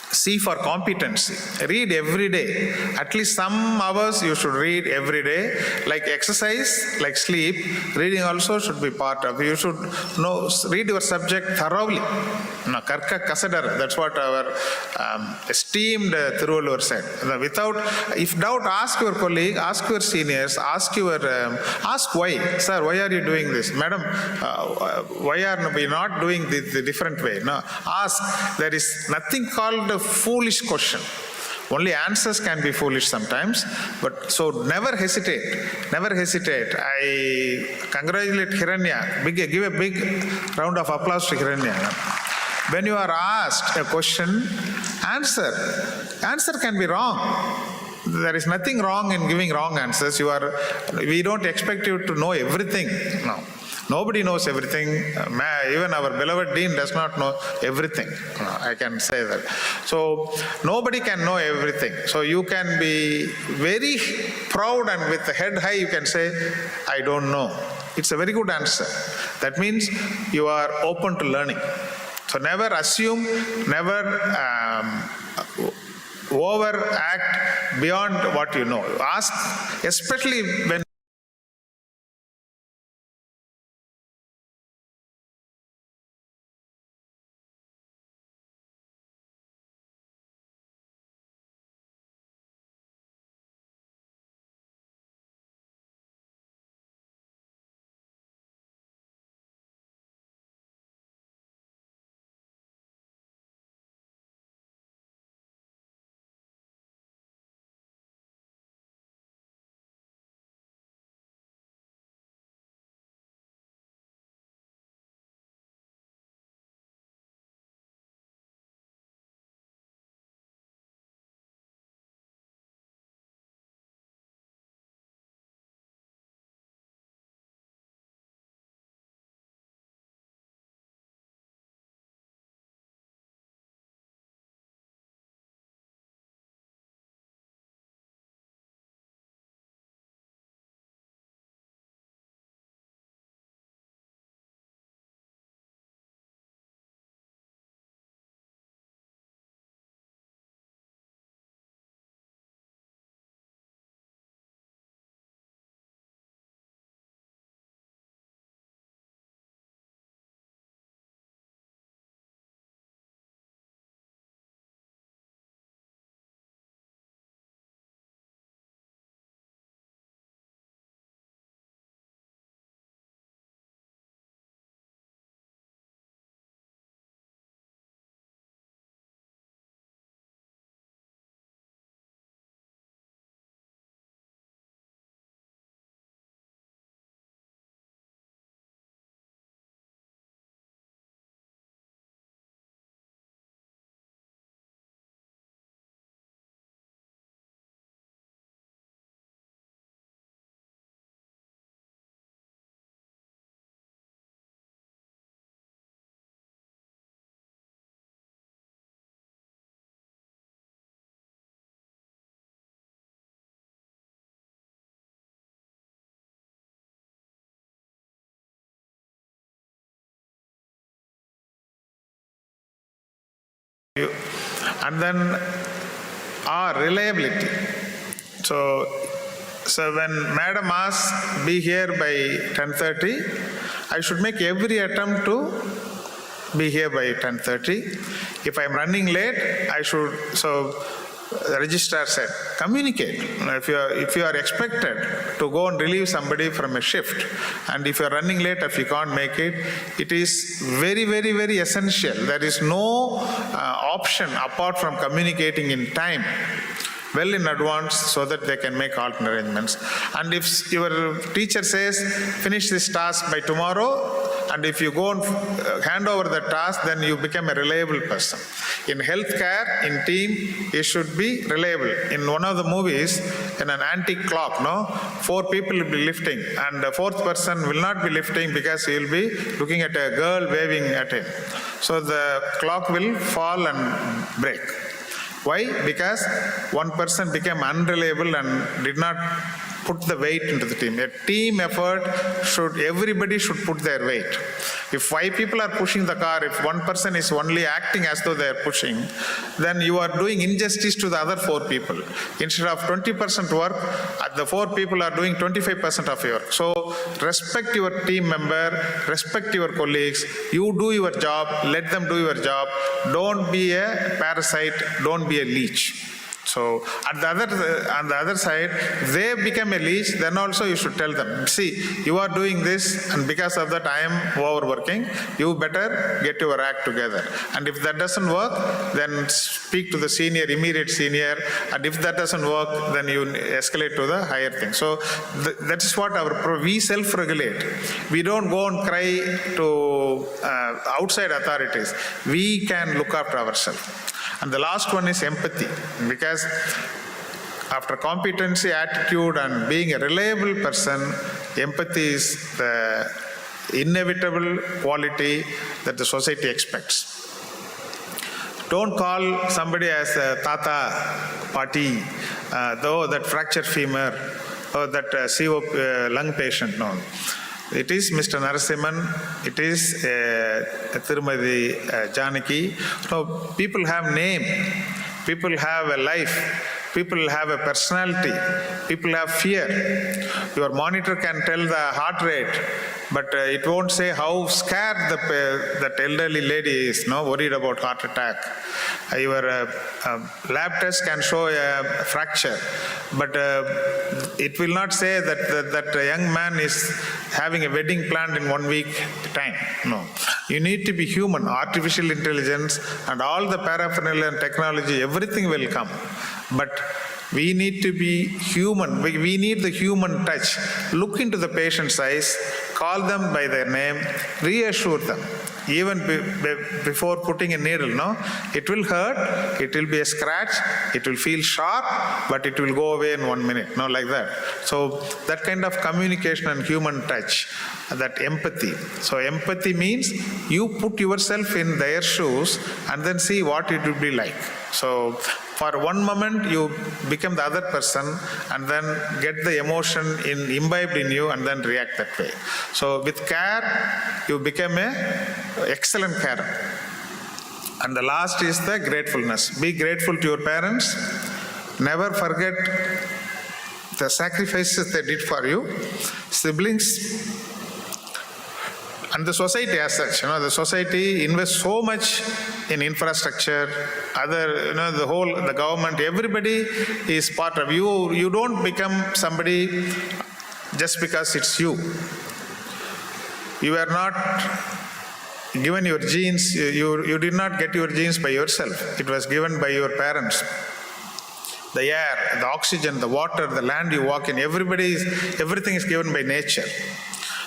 C for competency. Read every day. At least some hours you should read every day. Like exercise, like sleep, reading also should be part of. You should read your subject thoroughly. Karka kasadar. That's what our esteemed Thiruvalluvar said. If doubt, ask your colleague, ask your seniors, ask why. Sir, why are you doing this? Madam, why are we not doing this the different way? No, ask. There is nothing called a foolish question. Only answers can be foolish sometimes, but so never hesitate. Never hesitate. I congratulate Hiranya. Give a big round of applause to Hiranya. When you are asked a question, answer. Answer can be wrong. There is nothing wrong in giving wrong answers. We don't expect you to know everything. No. Nobody knows everything. Even our beloved dean does not know everything. I can say that. So nobody can know everything. So you can be very proud and with the head high you can say, I don't know. It's a very good answer. That means you are open to learning. So never assume, never overact beyond what you know. Ask, especially when And then reliability. So when Madam asks, be here by 10:30, I should make every attempt to be here by 10:30. If I'm running late, I should, the registrar said, communicate. If you are expected to go and relieve somebody from a shift, and if you are running late, if you can't make it, it is very, very, very essential. There is no option apart from communicating in time, well in advance, so that they can make alternate arrangements. And if your teacher says, finish this task by tomorrow, and if you go and hand over the task, then you become a reliable person. In healthcare, in team, you should be reliable. In one of the movies, in an antique clock, 4 people will be lifting, and the 4th person will not be lifting because he will be looking at a girl waving at him. So the clock will fall and break. Why? Because one person became unreliable and did not put the weight into the team. A team effort everybody should put their weight. If 5 people are pushing the car, if one person is only acting as though they are pushing, then you are doing injustice to the other 4 people. Instead of 20% work, the 4 people are doing 25% of your work. So respect your team member, respect your colleagues, you do your job, let them do your job. Don't be a parasite, don't be a leech. So on the other side, they become a leech, then also you should tell them, see, you are doing this, and because of that I am overworking, you better get your act together. And if that doesn't work, then speak to the immediate senior, and if that doesn't work, then you escalate to the higher thing. So that is what we self-regulate. We don't go and cry to outside authorities. We can look after ourselves. And the last one is empathy, because after competency, attitude, and being a reliable person, empathy is the inevitable quality that the society expects. Don't call somebody as a tata, pati, though that fractured femur, or that CO lung patient. No. It is Mr. Narasimhan, it is Tirumadi Janaki. So people have name, people have a life, people have a personality, people have fear. Your monitor can tell the heart rate, but it won't say how scared that elderly lady is, worried about heart attack. Your lab test can show a fracture, but it will not say that a young man is having a wedding planned in 1 week time. No. You need to be human. Artificial intelligence and all the paraphernalia and technology, everything will come. But we need to be human. We need the human touch. Look into the patient's eyes, call them by their name, reassure them. Even before putting a needle, it will hurt, it will be a scratch, it will feel sharp, but it will go away in 1 minute, like that. So that kind of communication and human touch, that empathy. So empathy means you put yourself in their shoes and then see what it would be like. So for one moment you become the other person and then get the emotion imbibed in you and then react that way. So with care, you become an excellent carer. And the last is the gratefulness. Be grateful to your parents. Never forget the sacrifices they did for you. Siblings, and the society as such. The society invests so much in infrastructure, the government, everybody is part of you. You don't become somebody just because it's you. You are not given your genes, you did not get your genes by yourself. It was given by your parents. The air, the oxygen, the water, the land you walk in, everything is given by nature.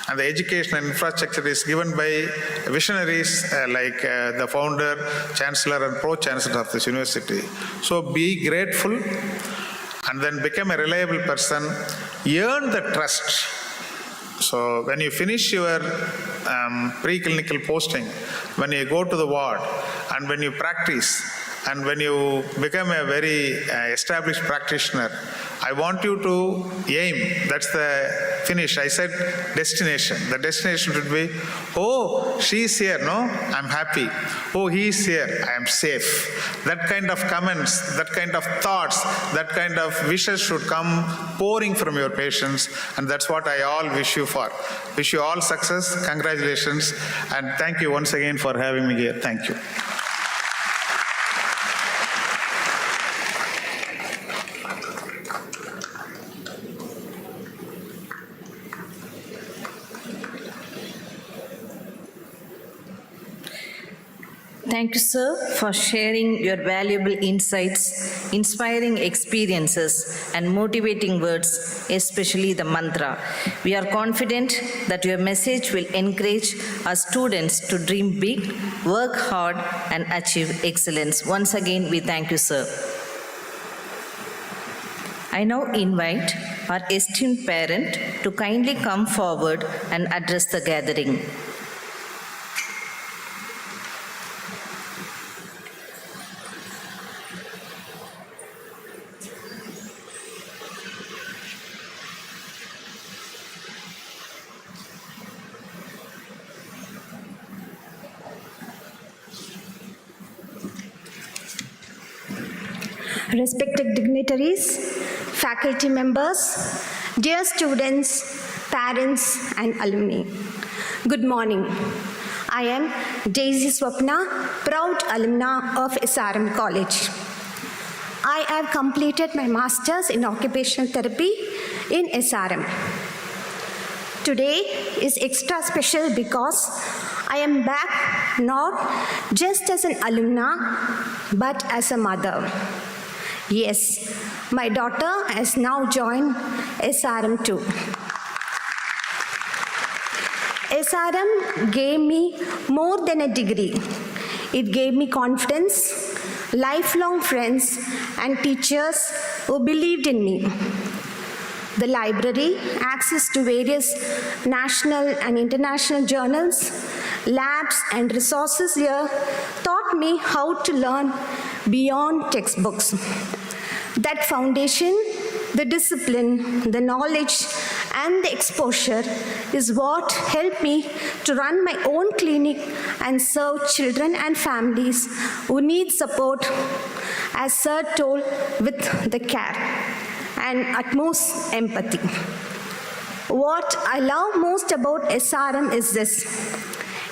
And the education and infrastructure is given by visionaries like the founder, chancellor, and pro-chancellor of this university. So be grateful and then become a reliable person. Earn the trust. So when you finish your preclinical posting, when you go to the ward, and when you practice, And when you become a very established practitioner, I want you to aim. That's the finish. I said destination. The destination should be, oh, she's here, no? I'm happy. Oh, he's here. I am safe. That kind of comments, that kind of thoughts, that kind of wishes should come pouring from your patients. And that's what I all wish you for. Wish you all success. Congratulations. And thank you once again for having me here. Thank you. Thank you, sir, for sharing your valuable insights, inspiring experiences, and motivating words, especially the mantra. We are confident that your message will encourage our students to dream big, work hard, and achieve excellence. Once again, we thank you, sir. I now invite our esteemed parent to kindly come forward and address the gathering. Respected dignitaries, faculty members, dear students, parents, and alumni. Good morning. I am Daisy Swapna, proud alumna of SRM College. I have completed my master's in occupational therapy in SRM. Today is extra special because I am back not just as an alumna, but as a mother. Yes, my daughter has now joined SRM too. SRM gave me more than a degree. It gave me confidence, lifelong friends, and teachers who believed in me. The library, access to various national and international journals, labs, and resources here taught me how to learn beyond textbooks. That foundation, the discipline, the knowledge, and the exposure is what helped me to run my own clinic and serve children and families who need support, as Sir told, with the care and utmost empathy. What I love most about SRM is this.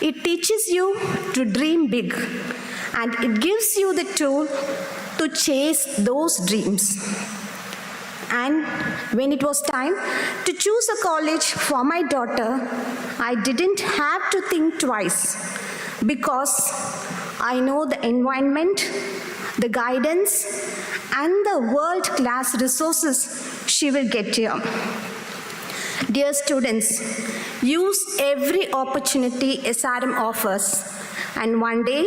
It teaches you to dream big, and it gives you the tool to chase those dreams. And when it was time to choose a college for my daughter, I didn't have to think twice because I know the environment, the guidance, and the world-class resources she will get here. Dear students, use every opportunity SRM offers. And one day,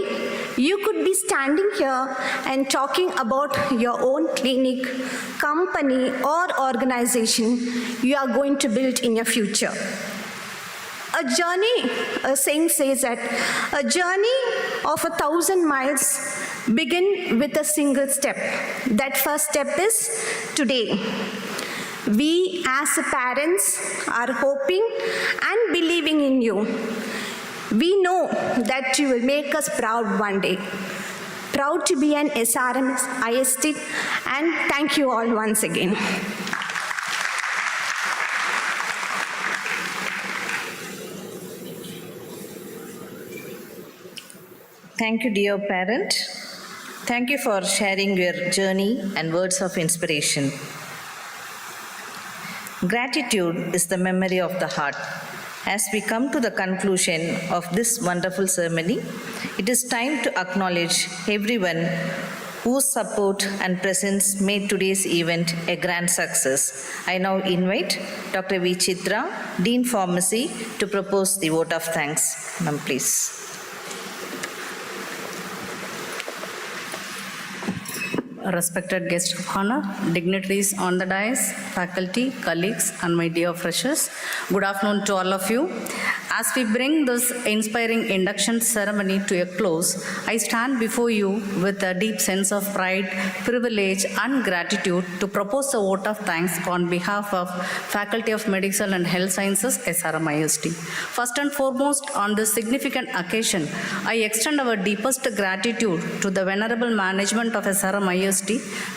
you could be standing here and talking about your own clinic, company, or organization you are going to build in your future. A journey, a saying says that, a journey of 1,000 miles begin with a single step. That first step is today. We as parents are hoping and believing in you. We know that you will make us proud one day. Proud to be an SRM IST, and thank you all once again. Thank you, dear parent. Thank you for sharing your journey and words of inspiration. Gratitude is the memory of the heart. As we come to the conclusion of this wonderful ceremony, it is time to acknowledge everyone whose support and presence made today's event a grand success. I now invite Dr. V. Chitra, Dean Pharmacy, to propose the vote of thanks. Ma'am, please. Respected guests of honor, dignitaries on the dais, faculty, colleagues, and my dear freshers, good afternoon to all of you. As we bring this inspiring induction ceremony to a close, I stand before you with a deep sense of pride, privilege, and gratitude to propose a vote of thanks on behalf of Faculty of Medical and Health Sciences, SRM IST. First and foremost, on this significant occasion, I extend our deepest gratitude to the venerable management of SRM IST.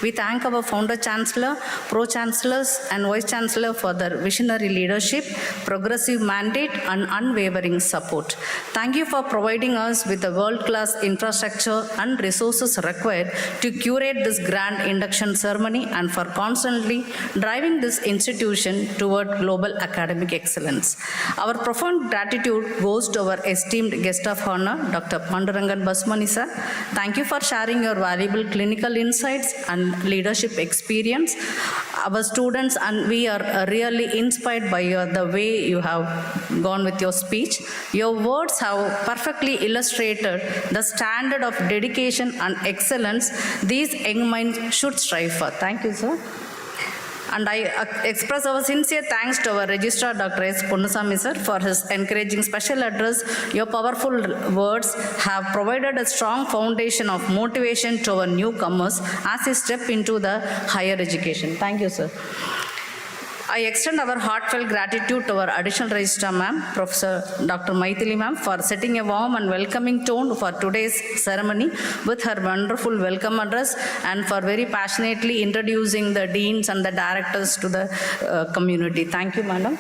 We thank our Founder Chancellor, Pro-Chancellors, and Vice Chancellor for their visionary leadership, progressive mandate, and unwavering support. Thank you for providing us with the world-class infrastructure and resources required to curate this grand induction ceremony and for constantly driving this institution toward global academic excellence. Our profound gratitude goes to our esteemed guest of honor, Dr. Pandurangan Basumani sir. Thank you for sharing your valuable clinical insights and leadership experience. Our students and we are really inspired by the way you have gone with your speech. Your words have perfectly illustrated the standard of dedication and excellence these young minds should strive for. Thank you, sir. And I express our sincere thanks to our Registrar Dr. S. Ponnusamy sir for his encouraging special address. Your powerful words have provided a strong foundation of motivation to our newcomers as they step into the higher education. Thank you, sir. I extend our heartfelt gratitude to our Additional Registrar Ma'am, Professor Dr. Maithili Ma'am, for setting a warm and welcoming tone for today's ceremony with her wonderful welcome address and for very passionately introducing the deans and the directors to the community. Thank you, Madam.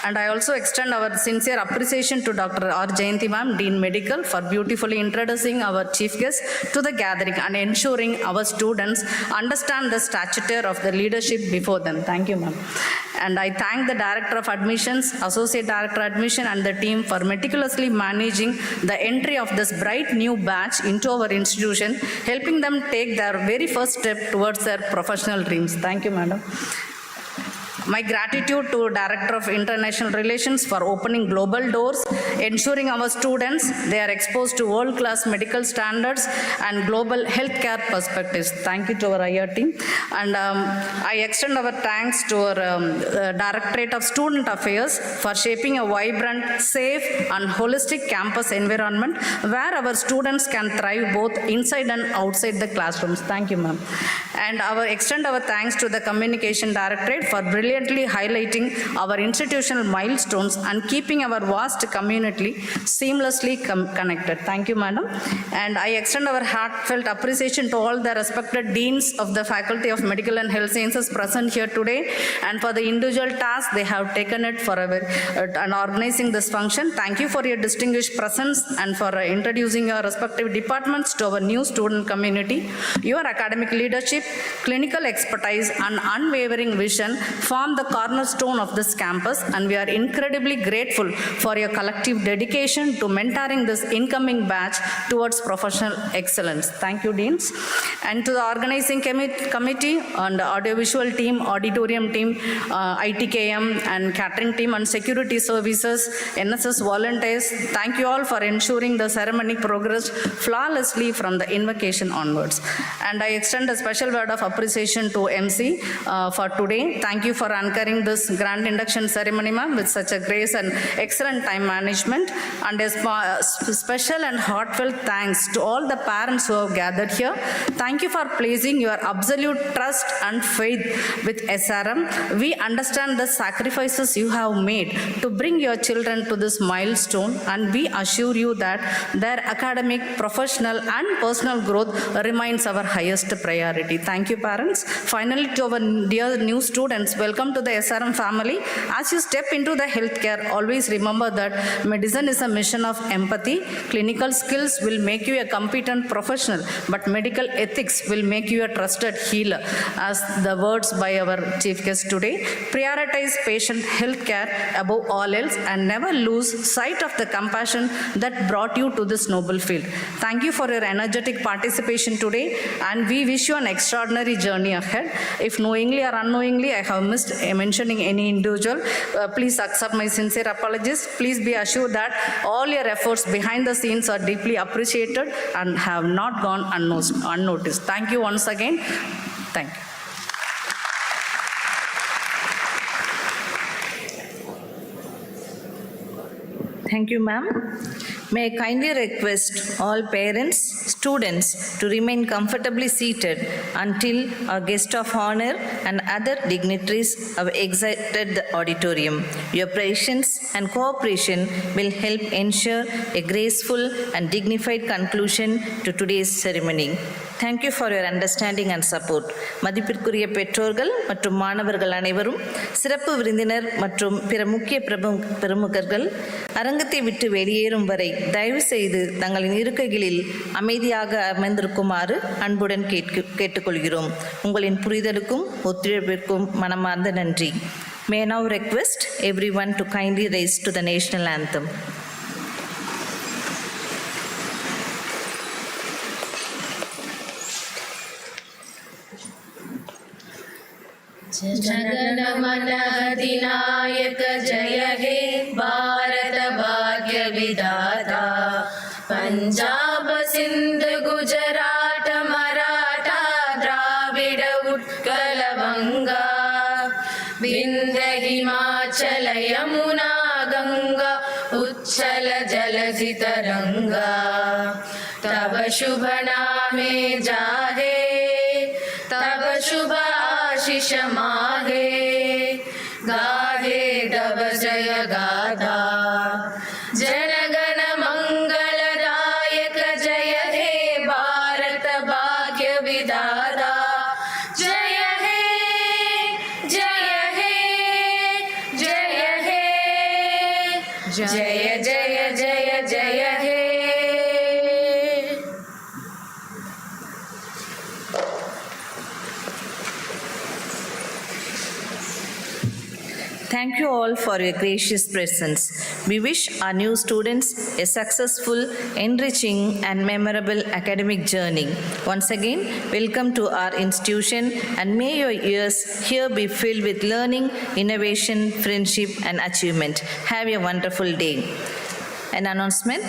And I also extend our sincere appreciation to Dr. R. Jayanti Ma'am, Dean Medical, for beautifully introducing our chief guest to the gathering and ensuring our students understand the stature of the leadership before them. Thank you, Ma'am. And I thank the Director of Admissions, Associate Director Admission, and the team for meticulously managing the entry of this bright new batch into our institution, helping them take their very first step towards their professional dreams. Thank you, Madam. My gratitude to Director of International Relations for opening global doors, ensuring our students they are exposed to world-class medical standards and global healthcare perspectives. Thank you to our IR team. And I extend our thanks to our Directorate of Student Affairs for shaping a vibrant, safe, and holistic campus environment where our students can thrive both inside and outside the classrooms. Thank you, ma'am. And extend our thanks to the Communication Directorate for brilliantly highlighting our institutional milestones and keeping our vast community seamlessly connected. Thank you, madam. And I extend our heartfelt appreciation to all the respected deans of the Faculty of Medical and Health Sciences present here today and for the individual tasks they have taken it for and organizing this function. Thank you for your distinguished presence and for introducing your respective departments to our new student community. Your academic leadership, clinical expertise, and unwavering vision form the cornerstone of this campus, and we are incredibly grateful for your collective dedication to mentoring this incoming batch towards professional excellence. Thank you, deans. And to the organizing committee and the audiovisual team, auditorium team, ITKM and catering team and security services, NSS volunteers, thank you all for ensuring the ceremony progressed flawlessly from the invocation onwards. And I extend a special word of appreciation to MC for today. Thank you for anchoring this grand induction ceremony, ma'am, with such a grace and excellent time management. And a special and heartfelt thanks to all the parents who have gathered here. Thank you for placing your absolute trust and faith with SRM. We understand the sacrifices you have made to bring your children to this milestone, and we assure you that their academic, professional, and personal growth remains our highest priority. Thank you, parents. Finally, to our dear new students, welcome to the SRM family. As you step into the healthcare, always remember that medicine is a mission of empathy. Clinical skills will make you a competent professional, but medical ethics will make you a trusted healer. As the words by our chief guest today, prioritize patient healthcare above all else and never lose sight of the compassion that brought you to this noble field. Thank you for your energetic participation today, and we wish you an extraordinary journey ahead. If knowingly or unknowingly I have missed mentioning any individual, please accept my sincere apologies. Please be assured that all your efforts behind the scenes are deeply appreciated and have not gone unnoticed. Thank you once again. Thank you. Thank you, ma'am. May I kindly request all parents, students to remain comfortably seated until our guest of honor and other dignitaries have exited the auditorium. Your patience and cooperation will help ensure a graceful and dignified conclusion to today's ceremony. Thank you for your understanding and support. மதிப்பிற்குரிய பெற்றோர்கள் மற்றும் மாணவர்கள் அனைவரும், சிறப்பு விருந்தினர் மற்றும் பிற முக்கிய பிரமுகர்கள் அரங்கத்தை விட்டு வெளியேறும் வரை தயவு செய்து தங்களின் இருக்கைகளில் அமைதியாக அமர்ந்திருக்குமாறு அன்புடன் கேட்டுக்கொள்கிறோம். உங்களின் புரிதலுக்கும் ஒத்துழைப்பிற்கும் மனமார்ந்த நன்றி. May I now request everyone to kindly rise to the national anthem. Jana Gana Mana अधिनायक जय हे भारत भाग्य विधाता पंजाब सिंध गुजरात मराठा द्राविड उत्कल बंगा विंध्य हिमाचल यमुना गंगा उच्छल जलधि तरंगा तब शुभ नामे जाहे तब शुभ आशीष माहे गाहे तब जय गाथा जनगण मंगलदायक जय हे भारत भाग्य विधाता जय हे जय हे जय हे जय जय जय जय हे. Thank you all for your gracious presence. We wish our new students a successful, enriching, and memorable academic journey. Once again, welcome to our institution, and may your years here be filled with learning, innovation, friendship, and achievement. Have a wonderful day. An announcement.